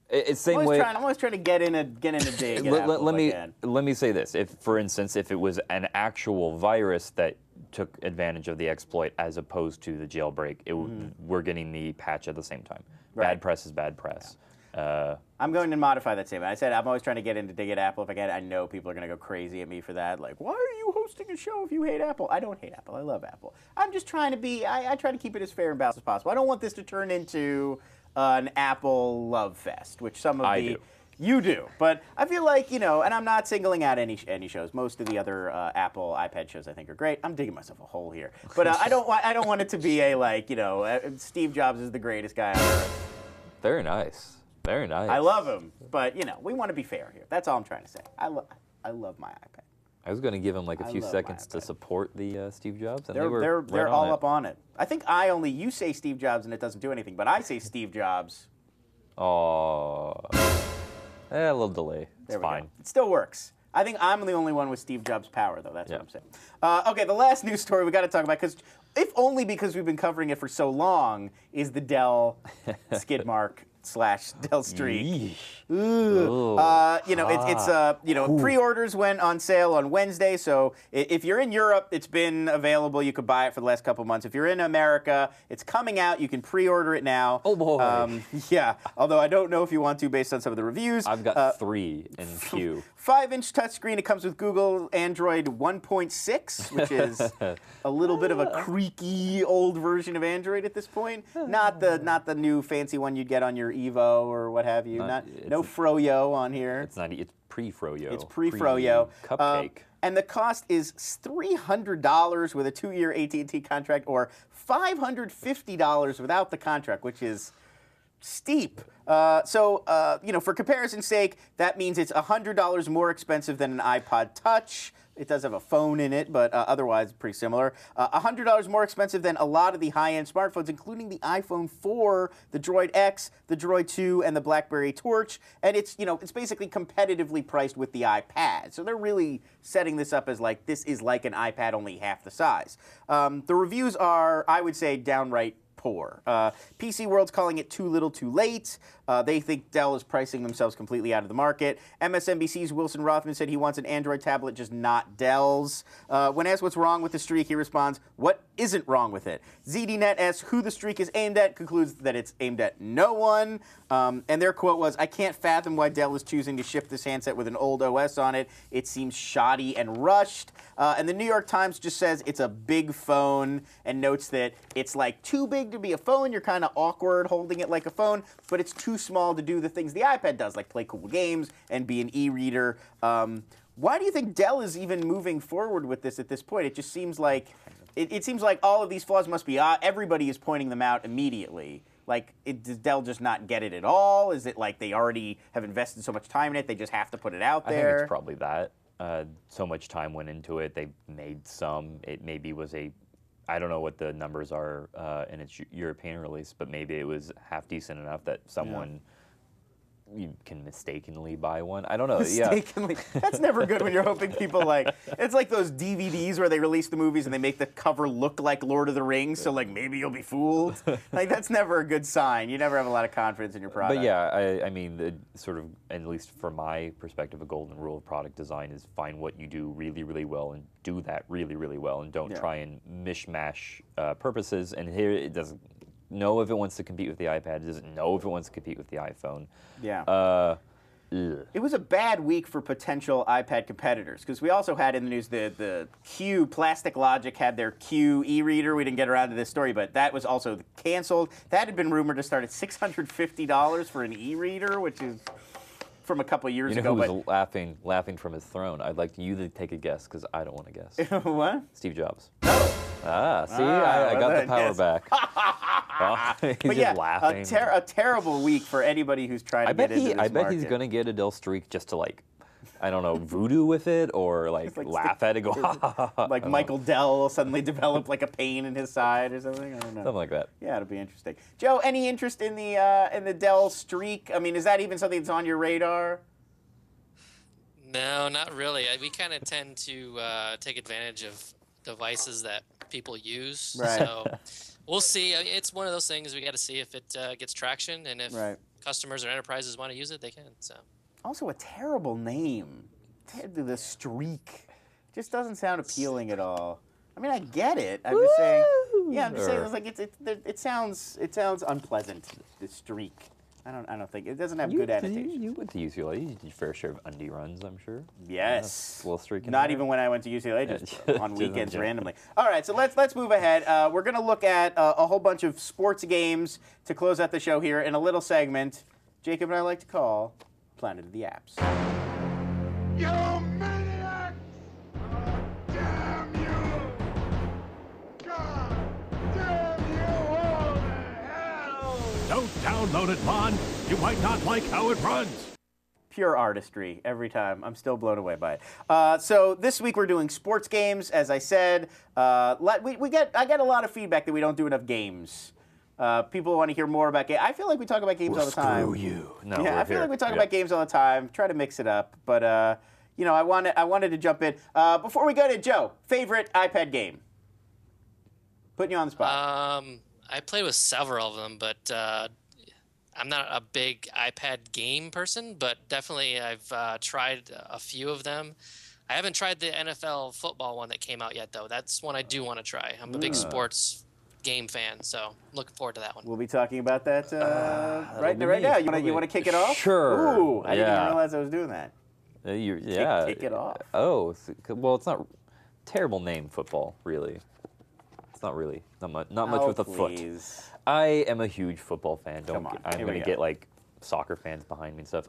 It's same way. I'm always trying to get in a dig. Let me say this: if, for instance, if it was an actual virus that took advantage of the exploit as opposed to the jailbreak, we're getting the patch at the same time. Right. Bad press is bad press. I'm going to modify that statement. I said I'm always trying to get in to dig at Apple if I can. I know people are going to go crazy at me for that. Like, why are you hosting a show if you hate Apple? I don't hate Apple. I love Apple. I'm just trying to be. I try to keep it as fair and balanced as possible. I don't want this to turn into an Apple love fest, which some of you do. But I feel like, and I'm not singling out any shows. Most of the other Apple iPad shows I think are great. I'm digging myself a hole here. But I don't want it to be a Steve Jobs is the greatest guy on earth. Very nice. Very nice. I love him, but we want to be fair here. That's all I'm trying to say. I love my iPad. I was going to give him like a few seconds to support the Steve Jobs, and they're right all up on it. I think you say Steve Jobs and it doesn't do anything, but I say Steve Jobs. Oh, a little delay. It's fine. It still works. I think I'm the only one with Steve Jobs power, though. That's what I'm saying. Okay, the last news story we got to talk about, if only because we've been covering it for so long, is the Dell skid mark / Dell Streak. Pre-orders went on sale on Wednesday, so if you're in Europe, it's been available. You could buy it for the last couple months. If you're in America, it's coming out. You can pre-order it now. Oh, boy. Although I don't know if you want to based on some of the reviews. I've got 3 in queue. 5-inch touchscreen. It comes with Google Android 1.6, which is a little bit of a creaky old version of Android at this point. Not the new fancy one you'd get on your Evo or what have you. No Froyo on here. It's not. It's pre-Froyo. It's pre-Froyo. Cupcake. And the cost is $300 with a 2-year AT&T contract, or $550 without the contract, which is steep. For comparison's sake, that means it's $100 more expensive than an iPod Touch. It does have a phone in it, but otherwise pretty similar. $100 more expensive than a lot of the high-end smartphones, including the iPhone 4, the Droid X, the Droid 2, and the BlackBerry Torch. And it's basically competitively priced with the iPad. So they're really setting this up as like this is like an iPad, only half the size. The reviews are, I would say, downright poor. PC World's calling it too little too late. They think Dell is pricing themselves completely out of the market. MSNBC's Wilson Rothman said he wants an Android tablet, just not Dell's. When asked what's wrong with the Streak, he responds, what isn't wrong with it? ZDNet asks who the Streak is aimed at, concludes that it's aimed at no one. And their quote was, I can't fathom why Dell is choosing to ship this handset with an old OS on it. It seems shoddy and rushed. And the New York Times just says it's a big phone and notes that it's like too big to be a phone. You're kind of awkward holding it like a phone, but it's too small to do the things the iPad does, like play cool games and be an e-reader. Why do you think Dell is even moving forward with this at this point? It just seems like it seems like all of these flaws must be everybody is pointing them out immediately. Like, does Dell just not get it at all? Is it like they already have invested so much time in it, they just have to put it out there? I think it's probably that. So much time went into it. They made some. It maybe was I don't know what the numbers are in its European release, but maybe it was half decent enough that someone you can mistakenly buy one. I don't know. Mistakenly. Yeah. That's never good when you're hoping people it's like those DVDs where they release the movies and they make the cover look like Lord of the Rings, so maybe you'll be fooled. That's never a good sign. You never have a lot of confidence in your product. But yeah, I mean, sort of, at least from my perspective, a golden rule of product design is find what you do really, really well and do that really, really well, and don't try and mishmash purposes. And here it doesn't know if it wants to compete with the iPad. It doesn't know if it wants to compete with the iPhone. Yeah. It was a bad week for potential iPad competitors, because we also had in the news the Q, Plastic Logic had their Q e-reader. We didn't get around to this story, but that was also canceled. That had been rumored to start at $650 for an e-reader, which is from a couple years You know ago. who was laughing from his throne? I'd like you to take a guess because I don't want to guess. What? Steve Jobs. See, I got the power back. Well, he's just laughing. A terrible week for anybody who's trying to get into this market. I bet he's going to get a Dell Streak just to, like, I don't know, voodoo with it or, like laugh at it, go, ha, ha, ha, ha. Like Michael Dell will suddenly develop, like, a pain in his side or something? I don't know. Something like that. Yeah, it'll be interesting. Joe, any interest in the Dell Streak? I mean, is that even something that's on your radar? No, not really. We kind of tend to take advantage of devices that people use. Right. So we'll see. I mean, it's one of those things we got to see if it gets traction, and if customers or enterprises want to use it, they can. So. Also, a terrible name. The Streak. Just doesn't sound appealing at all. I mean, I get it. I'm just saying. Yeah, I'm just saying. It's like it sounds unpleasant. The Streak. I don't think it doesn't have good annotation. You went to UCLA. You did your fair share of undie runs, I'm sure. Yes. A little streak in Not there. even when I went to UCLA, just on weekends randomly. All right, so let's move ahead. We're going to look at a whole bunch of sports games to close out the show here in a little segment Jacob and I like to call Planet of the Apps. You maniacs! Damn you! God damn you all to hell! Don't download it, Lon. You might not like how it runs. Pure artistry every time. I'm still blown away by it. So this week we're doing sports games, as I said. I get a lot of feedback that we don't do enough games. People want to hear more about games. I feel like we talk about games all the time. Screw you. No, yeah, I feel like we talk about games all the time. Try to mix it up, but I wanted to jump in. Before we go to Joe, favorite iPad game? Putting you on the spot. I played with several of them, but I'm not a big iPad game person, but definitely I've tried a few of them. I haven't tried the NFL football one that came out yet, though. That's one I do want to try. I'm a big sports game fan, so I'm looking forward to that one. We'll be talking about that right now. You want to kick it off? Sure. Ooh, I didn't even realize I was doing that. Kick it off. Oh, well, it's not terrible name football, really. It's not really not much with the foot. I am a huge football fan. I'm going to get like soccer fans behind me and stuff.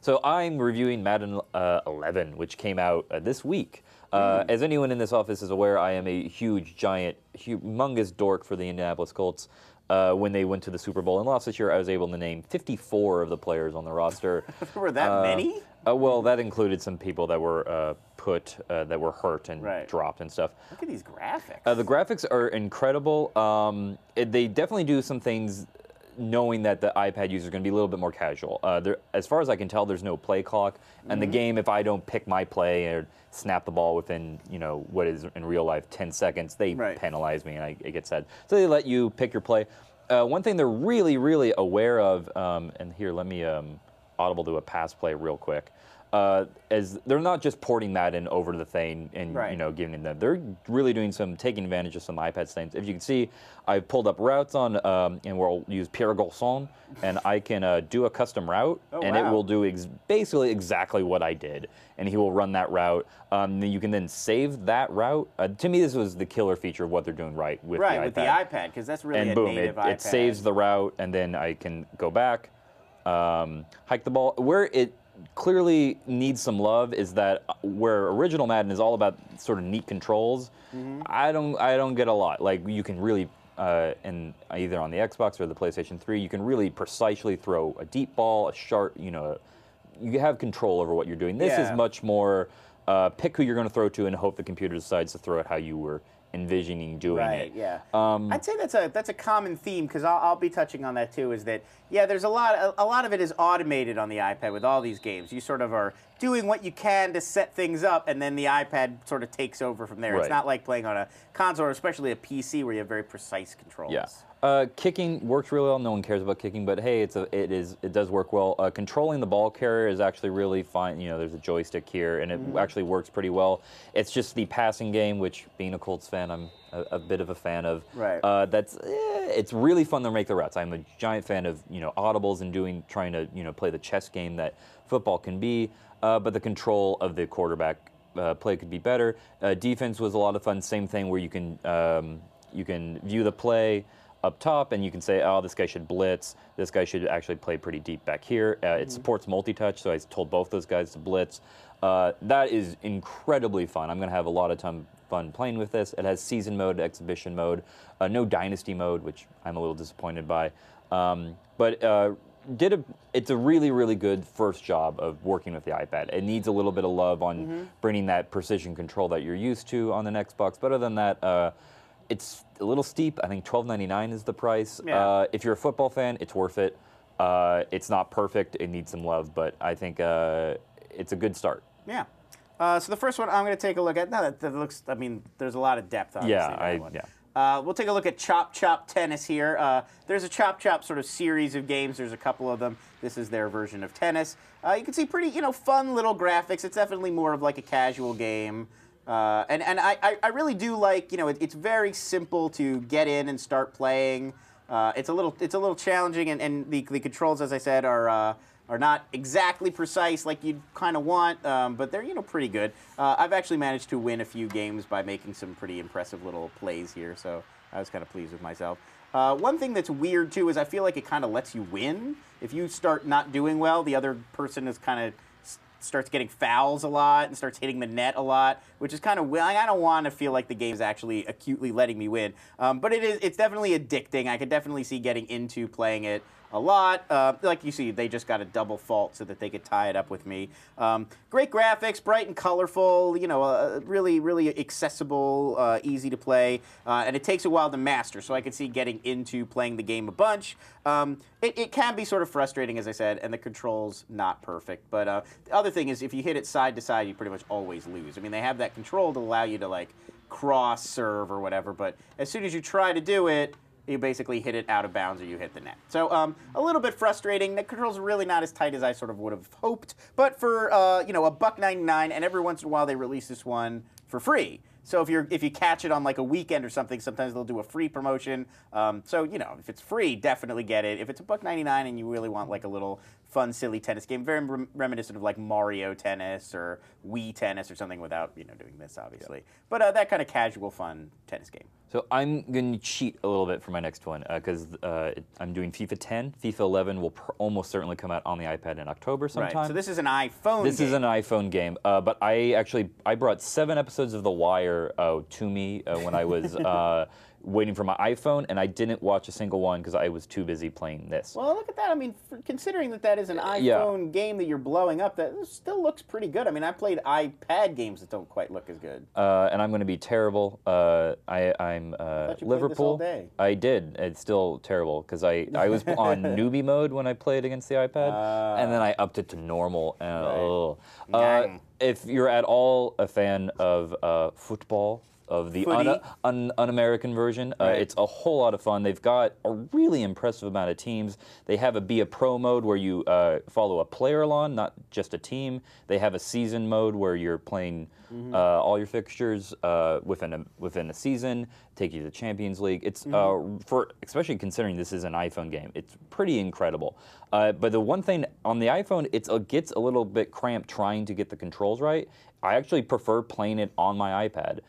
So I'm reviewing Madden 11, which came out this week. As anyone in this office is aware, I am a humongous dork for the Indianapolis Colts. When they went to the Super Bowl and lost this year, I was able to name 54 of the players on the roster. There were that many? Well, that included some people that were that were hurt and dropped and stuff. Look at these graphics. The graphics are incredible. They definitely do some things knowing that the iPad user is going to be a little bit more casual. As far as I can tell, there's no play clock. And the game, if I don't pick my play or snap the ball within, what is in real life 10 seconds, they penalize me and it gets sad. So they let you pick your play. One thing they're really, really aware of, and here, let me audible to a pass play real quick. As they're not just porting Madden over to the thing and giving them. They're really taking advantage of some iPad things. If you can see, I've pulled up routes on, and we'll use Pierre Garçon, and I can do a custom route, it will do basically exactly what I did, and he will run that route. You can then save that route. To me, this was the killer feature of what they're doing with the iPad. With the iPad, because that's really and boom, native iPad. It saves the route, and then I can go back, hike the ball. Where it clearly needs some love is that where original Madden is all about sort of neat controls, I don't get a lot. Like you can really and either on the Xbox or the PlayStation 3, you can really precisely throw a deep ball, a sharp, you have control over what you're doing. This is much more pick who you're going to throw to and hope the computer decides to throw it how you were envisioning doing it. Yeah. I'd say that's a common theme, because I'll be touching on that too. Is that there's a lot of it is automated on the iPad with all these games. You sort of are doing what you can to set things up, and then the iPad sort of takes over from there. It's not like playing on a console, or especially a PC, where you have very precise controls. Yeah. Kicking works really well. No one cares about kicking, but hey, it does work well. Controlling the ball carrier is actually really fine. There's a joystick here, and it actually works pretty well. It's just the passing game, which, being a Colts fan, I'm a bit of a fan of. Right. It's really fun to make the routes. I'm a giant fan of audibles and trying to play the chess game that football can be. But the control of the quarterback play could be better. Defense was a lot of fun. Same thing where you can view the play. up top, and you can say, oh, this guy should blitz. This guy should actually play pretty deep back here. It supports multi-touch, so I told both those guys to blitz. That is incredibly fun. I'm going to have a lot of fun playing with this. It has season mode, exhibition mode, no dynasty mode, which I'm a little disappointed by. It's a really, really good first job of working with the iPad. It needs a little bit of love on bringing that precision control that you're used to on an Xbox. But other than that, it's a little steep. I think $12.99 is the price. Yeah. If you're a football fan, it's worth it. It's not perfect. It needs some love, but I think it's a good start. Yeah. So the first one I'm going to take a look at. Now that looks, I mean, there's a lot of depth, obviously. We'll take a look at Chop Chop Tennis here. There's a Chop Chop sort of series of games. There's a couple of them. This is their version of tennis. You can see pretty, fun little graphics. It's definitely more of like a casual game. And I really do like, it's very simple to get in and start playing. It's a little challenging, and the controls, as I said, are not exactly precise like you'd kind of want, but they're pretty good. I've actually managed to win a few games by making some pretty impressive little plays here, so I was kind of pleased with myself. One thing that's weird too is I feel like it kind of lets you win. If you start not doing well, the other person is kind of starts getting fouls a lot and starts hitting the net a lot, which is kind of, I don't want to feel like the game's actually acutely letting me win. But it's definitely addicting. I could definitely see getting into playing it a lot. Like you see, they just got a double fault so that they could tie it up with me. Great graphics, bright and colorful, really, really accessible, easy to play, and it takes a while to master, so I could see getting into playing the game a bunch. It can be sort of frustrating, as I said, and the control's not perfect, but the other thing is if you hit it side to side, you pretty much always lose. I mean, they have that control to allow you to, like, cross serve or whatever, but as soon as you try to do it, you basically hit it out of bounds or you hit the net. So a little bit frustrating. The controls are really not as tight as I sort of would have hoped. But for $1.99, and every once in a while they release this one for free. So if you catch it on like a weekend or something, sometimes they'll do a free promotion. So if it's free, definitely get it. If it's $1.99 and you really want like a little fun, silly tennis game, very reminiscent of like Mario Tennis or Wii Tennis or something without doing this obviously. Yeah. But that kind of casual, fun tennis game. So I'm going to cheat a little bit for my next one because I'm doing FIFA 10. FIFA 11 will almost certainly come out on the iPad in October sometime. Right. So this is an iPhone game. This is an iPhone game. But I brought 7 episodes of The Wire to me when I was waiting for my iPhone, and I didn't watch a single one because I was too busy playing this. Well, look at that. I mean, considering that is an iPhone game that you're blowing up, that still looks pretty good. I mean, I played iPad games that don't quite look as good. And I'm going to be terrible. I'm Liverpool. This all day. I did. It's still terrible because I was on newbie mode when I played against the iPad, and then I upped it to normal. And, if you're at all a fan of football, of the un-American version. It's a whole lot of fun. They've got a really impressive amount of teams. They have a Be a Pro mode where you follow a player along, not just a team. They have a season mode where you're playing all your fixtures within a season, take you to the Champions League. It's especially considering this is an iPhone game, it's pretty incredible. But the one thing on the iPhone, it gets a little bit cramped trying to get the controls right. I actually prefer playing it on my iPad.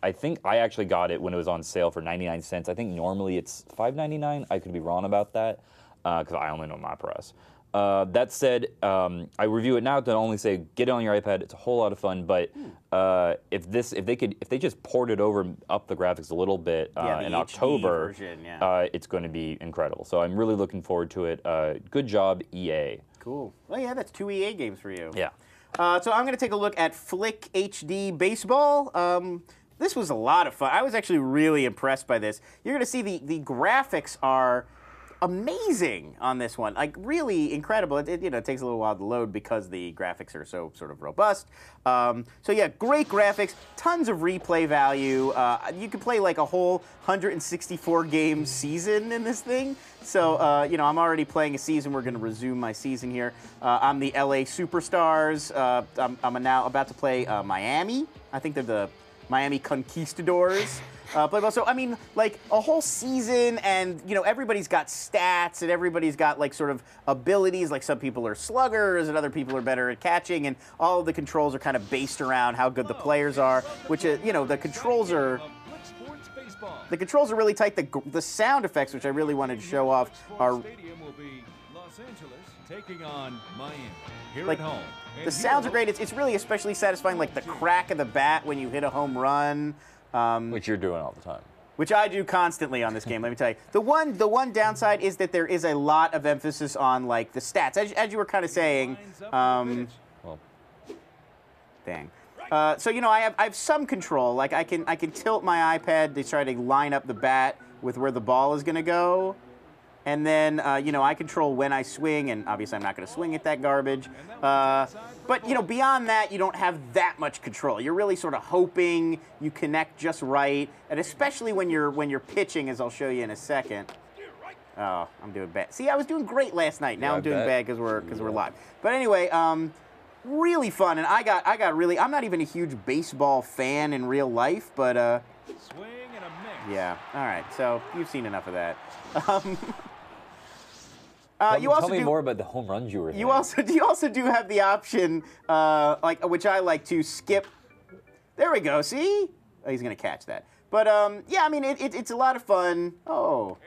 I think I actually got it when it was on sale for 99 cents. I think normally it's $5.99. I could be wrong about that because I only know my price. That said, I review it now to only say get it on your iPad. It's a whole lot of fun. But if they just ported up the graphics a little bit in October, version, it's going to be incredible. So I'm really looking forward to it. Good job, EA. Cool. Well, yeah, that's 2 EA games for you. Yeah. So I'm going to take a look at Flick HD Baseball. This was a lot of fun. I was actually really impressed by this. You're going to see the graphics are amazing on this one, like really incredible. It takes a little while to load because the graphics are so sort of robust. So yeah, great graphics, tons of replay value. You can play like a whole 164 game season in this thing. So I'm already playing a season. We're going to resume my season here. I'm the LA Superstars. I'm now about to play Miami. I think they're the Miami Conquistadors. But also, I mean, like a whole season, and everybody's got stats, and everybody's got like sort of abilities. Like some people are sluggers, and other people are better at catching, and all of the controls are kind of based around how good the players are. Which the controls are the controls are really tight. The sound effects, which I really wanted to show off, are Stadium will be Los Angeles taking on Miami. Here like at home. the sounds are great. It's really especially satisfying, like the crack of the bat when you hit a home run. Which you're doing all the time. Which I do constantly on this game, let me tell you. The one downside is that there is a lot of emphasis on like the stats, as you were kind of saying. Well, Dang. So you know, I have some control. Like I can tilt my iPad to try to line up the bat with where the ball is going to go, and then you know, I control when I swing, and obviously I'm not going to swing at that garbage. But you know, beyond that, you don't have that much control. You're really sort of hoping you connect just right, and especially when you're pitching, as I'll show you in a second. Oh, I'm doing bad. See, I was doing great last night. Now I'm doing bad because we're live. But anyway, really fun, and I got really. I'm not even a huge baseball fan in real life, but Swing and a mix. yeah. All right, so you've seen enough of that. tell me more about the home runs you were hitting. You also do have the option, like which I like to skip. There we go. See? Oh, he's gonna catch that. But yeah, I mean it's a lot of fun. Oh,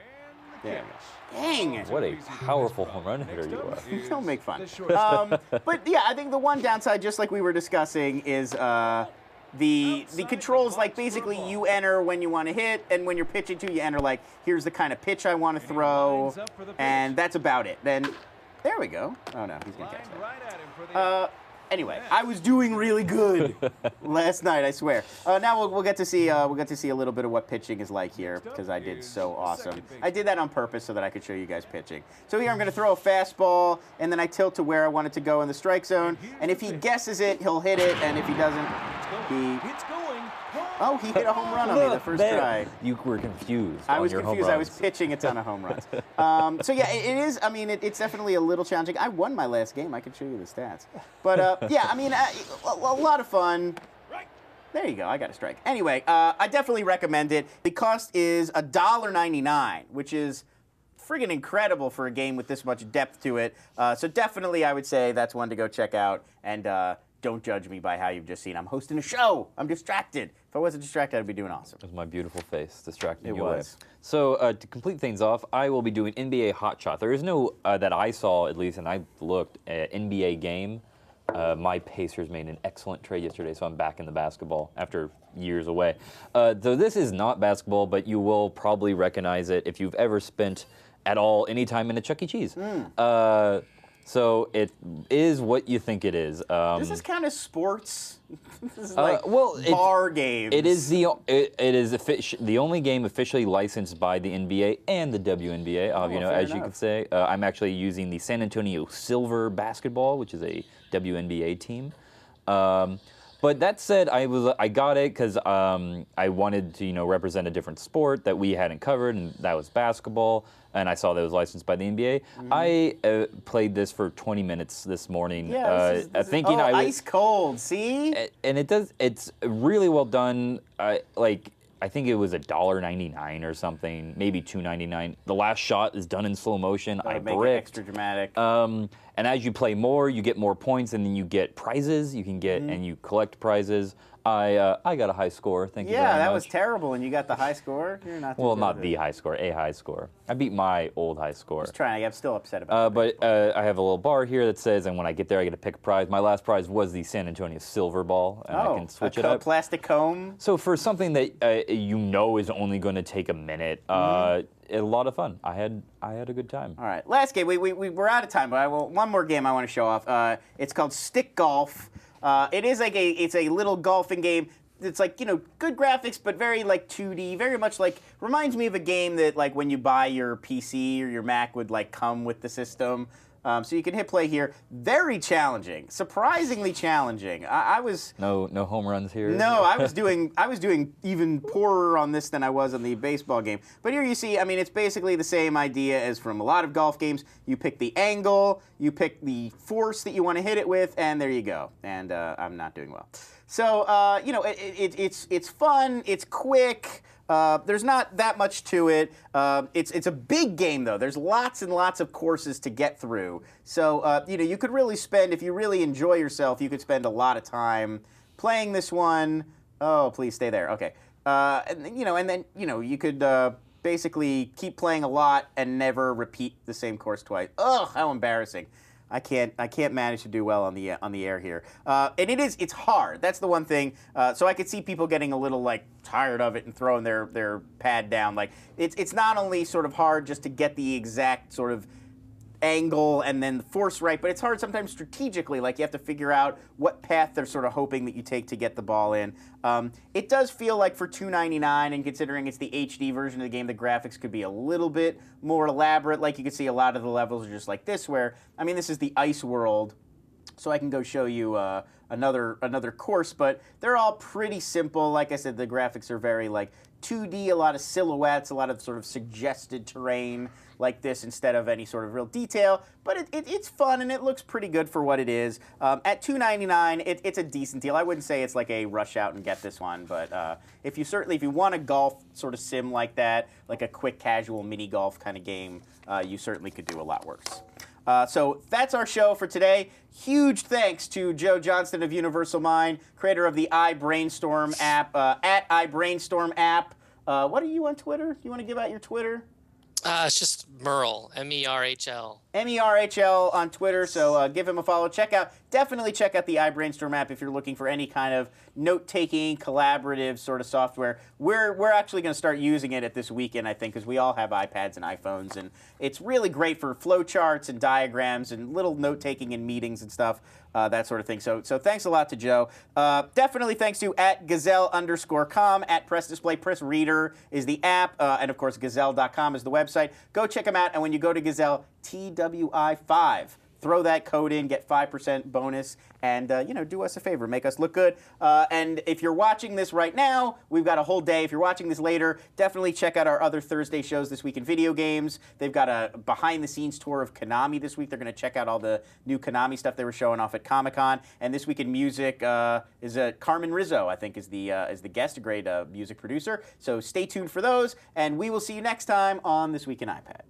there. Dang. What a powerful home run hitter you are. Don't make fun. But yeah, I think the one downside, just like we were discussing, is the controls. Like basically, you enter when you want to hit, and when you're pitching to, you enter like here's the kind of pitch I want to throw, and that's about it. Then there we go. Oh no, he's gonna catch that. Anyway, I was doing really good last night, I swear. Now we'll get to see a little bit of what pitching is like here because I did so awesome. I did that on purpose so that I could show you guys pitching. So here I'm going to throw a fastball, and then I tilt to where I want it to go in the strike zone. And if he guesses it, he'll hit it, and if he doesn't, he hit a home run on me the first try. You were confused. I was on your confused. Home I was runs. pitching a ton of home runs. So yeah, it is. I mean, it's definitely a little challenging. I won my last game. I can show you the stats. But yeah, I mean, a lot of fun. There you go. I got a strike. Anyway, I definitely recommend it. The cost is $1.99, which is friggin' incredible for a game with this much depth to it. So definitely, I would say that's one to go check out. And don't judge me by how you've just seen. I'm hosting a show. I'm distracted. If I wasn't distracted, I'd be doing awesome. It was my beautiful face distracting It you away. was. So to complete things off, I will be doing NBA Hot Shot. There is no, that I saw at least, and I looked, NBA game. My Pacers made an excellent trade yesterday, so I'm back in the basketball after years away. Though this is not basketball, but you will probably recognize it if you've ever spent at all any time in a Chuck E. Cheese. So it is what you think it is. This is kind of sports. This is like bar games. It is the only game officially licensed by the NBA and the WNBA. You know, as you could say, I'm actually using the San Antonio Silver basketball, which is a WNBA team. But that said, I got it because I wanted to represent a different sport that we hadn't covered, and that was basketball. And I saw that it was licensed by the NBA. I played this for 20 minutes this morning, thinking I was ice cold. See, and it's really well done. I think it was $1.99 or something, maybe $2.99. The last shot is done in slow motion. I make it bricked. extra dramatic. And as you play more, you get more points, and then you get prizes. You can get and you collect prizes. I got a high score. Thank you very much. Yeah, that was terrible, and you got the high score. You're not. Well, not the high score, a high score. I beat my old high score. Just trying. I'm still upset about it. But I have a little bar here that says, and when I get there, I get to pick a prize. My last prize was the San Antonio Silver Ball, and I can switch it up. Plastic comb. So for something that is only going to take a minute, a lot of fun. I had a good time. All right, last game. We're out of time, but one more game I want to show off. It's called Stick Golf. It is like it's a little golfing game. It's like, good graphics, but very like 2D, very much like, reminds me of a game that like when you buy your PC or your Mac would like come with the system. So you can hit play here. Very challenging, surprisingly challenging. I was no home runs here. No, I was doing even poorer on this than I was on the baseball game. But here you see, I mean, it's basically the same idea as from a lot of golf games. You pick the angle, you pick the force that you want to hit it with, and there you go. And I'm not doing well. So it's fun. It's quick. There's not that much to it. It's a big game, though. There's lots and lots of courses to get through. So, you could really spend, if you really enjoy yourself, you could spend a lot of time playing this one. Oh, please stay there. Okay. And then you could basically keep playing a lot and never repeat the same course twice. Ugh, how embarrassing. I can't manage to do well on the air here. And it's hard. That's the one thing. So I could see people getting a little like tired of it and throwing their pad down. Like it's not only sort of hard just to get the exact sort of angle and then the force right, but it's hard sometimes strategically. Like you have to figure out what path they're sort of hoping that you take to get the ball in. It does feel like for $2.99, and considering it's the HD version of the game, the graphics could be a little bit more elaborate. Like you can see a lot of the levels are just like this, where, I mean, this is the ice world, so I can go show you another course, but they're all pretty simple. Like I said, the graphics are very like 2D, a lot of silhouettes, a lot of sort of suggested terrain like this instead of any sort of real detail. But it's fun and it looks pretty good for what it is. At $2.99, it's a decent deal. I wouldn't say it's like a rush out and get this one, but if you want a golf sort of sim like that, like a quick casual mini golf kind of game, you certainly could do a lot worse. So that's our show for today. Huge thanks to Joe Johnston of Universal Mind, creator of the iBrainstorm app, at iBrainstorm app. What are you on Twitter? You want to give out your Twitter? It's just Merle, M-E-R-H-L. M-E-R-H-L on Twitter, so give him a follow. Definitely check out the iBrainstorm app if you're looking for any kind of note-taking, collaborative sort of software. We're actually going to start using it at this weekend, I think, because we all have iPads and iPhones, and it's really great for flowcharts and diagrams and little note-taking in meetings and stuff, that sort of thing. So thanks a lot to Joe. Definitely thanks to at Gazelle_com, at Press Display. PressReader is the app, and of course Gazelle.com is the website. Go check them out, and when you go to Gazelle, TWI5. Throw that code in, get 5% bonus, and do us a favor, make us look good. And if you're watching this right now, we've got a whole day. If you're watching this later, definitely check out our other Thursday shows this week in video games. They've got a behind-the-scenes tour of Konami this week. They're going to check out all the new Konami stuff they were showing off at Comic-Con. And this week in music is Carmen Rizzo, I think, is the guest, a great music producer. So stay tuned for those, and we will see you next time on This Week in iPad.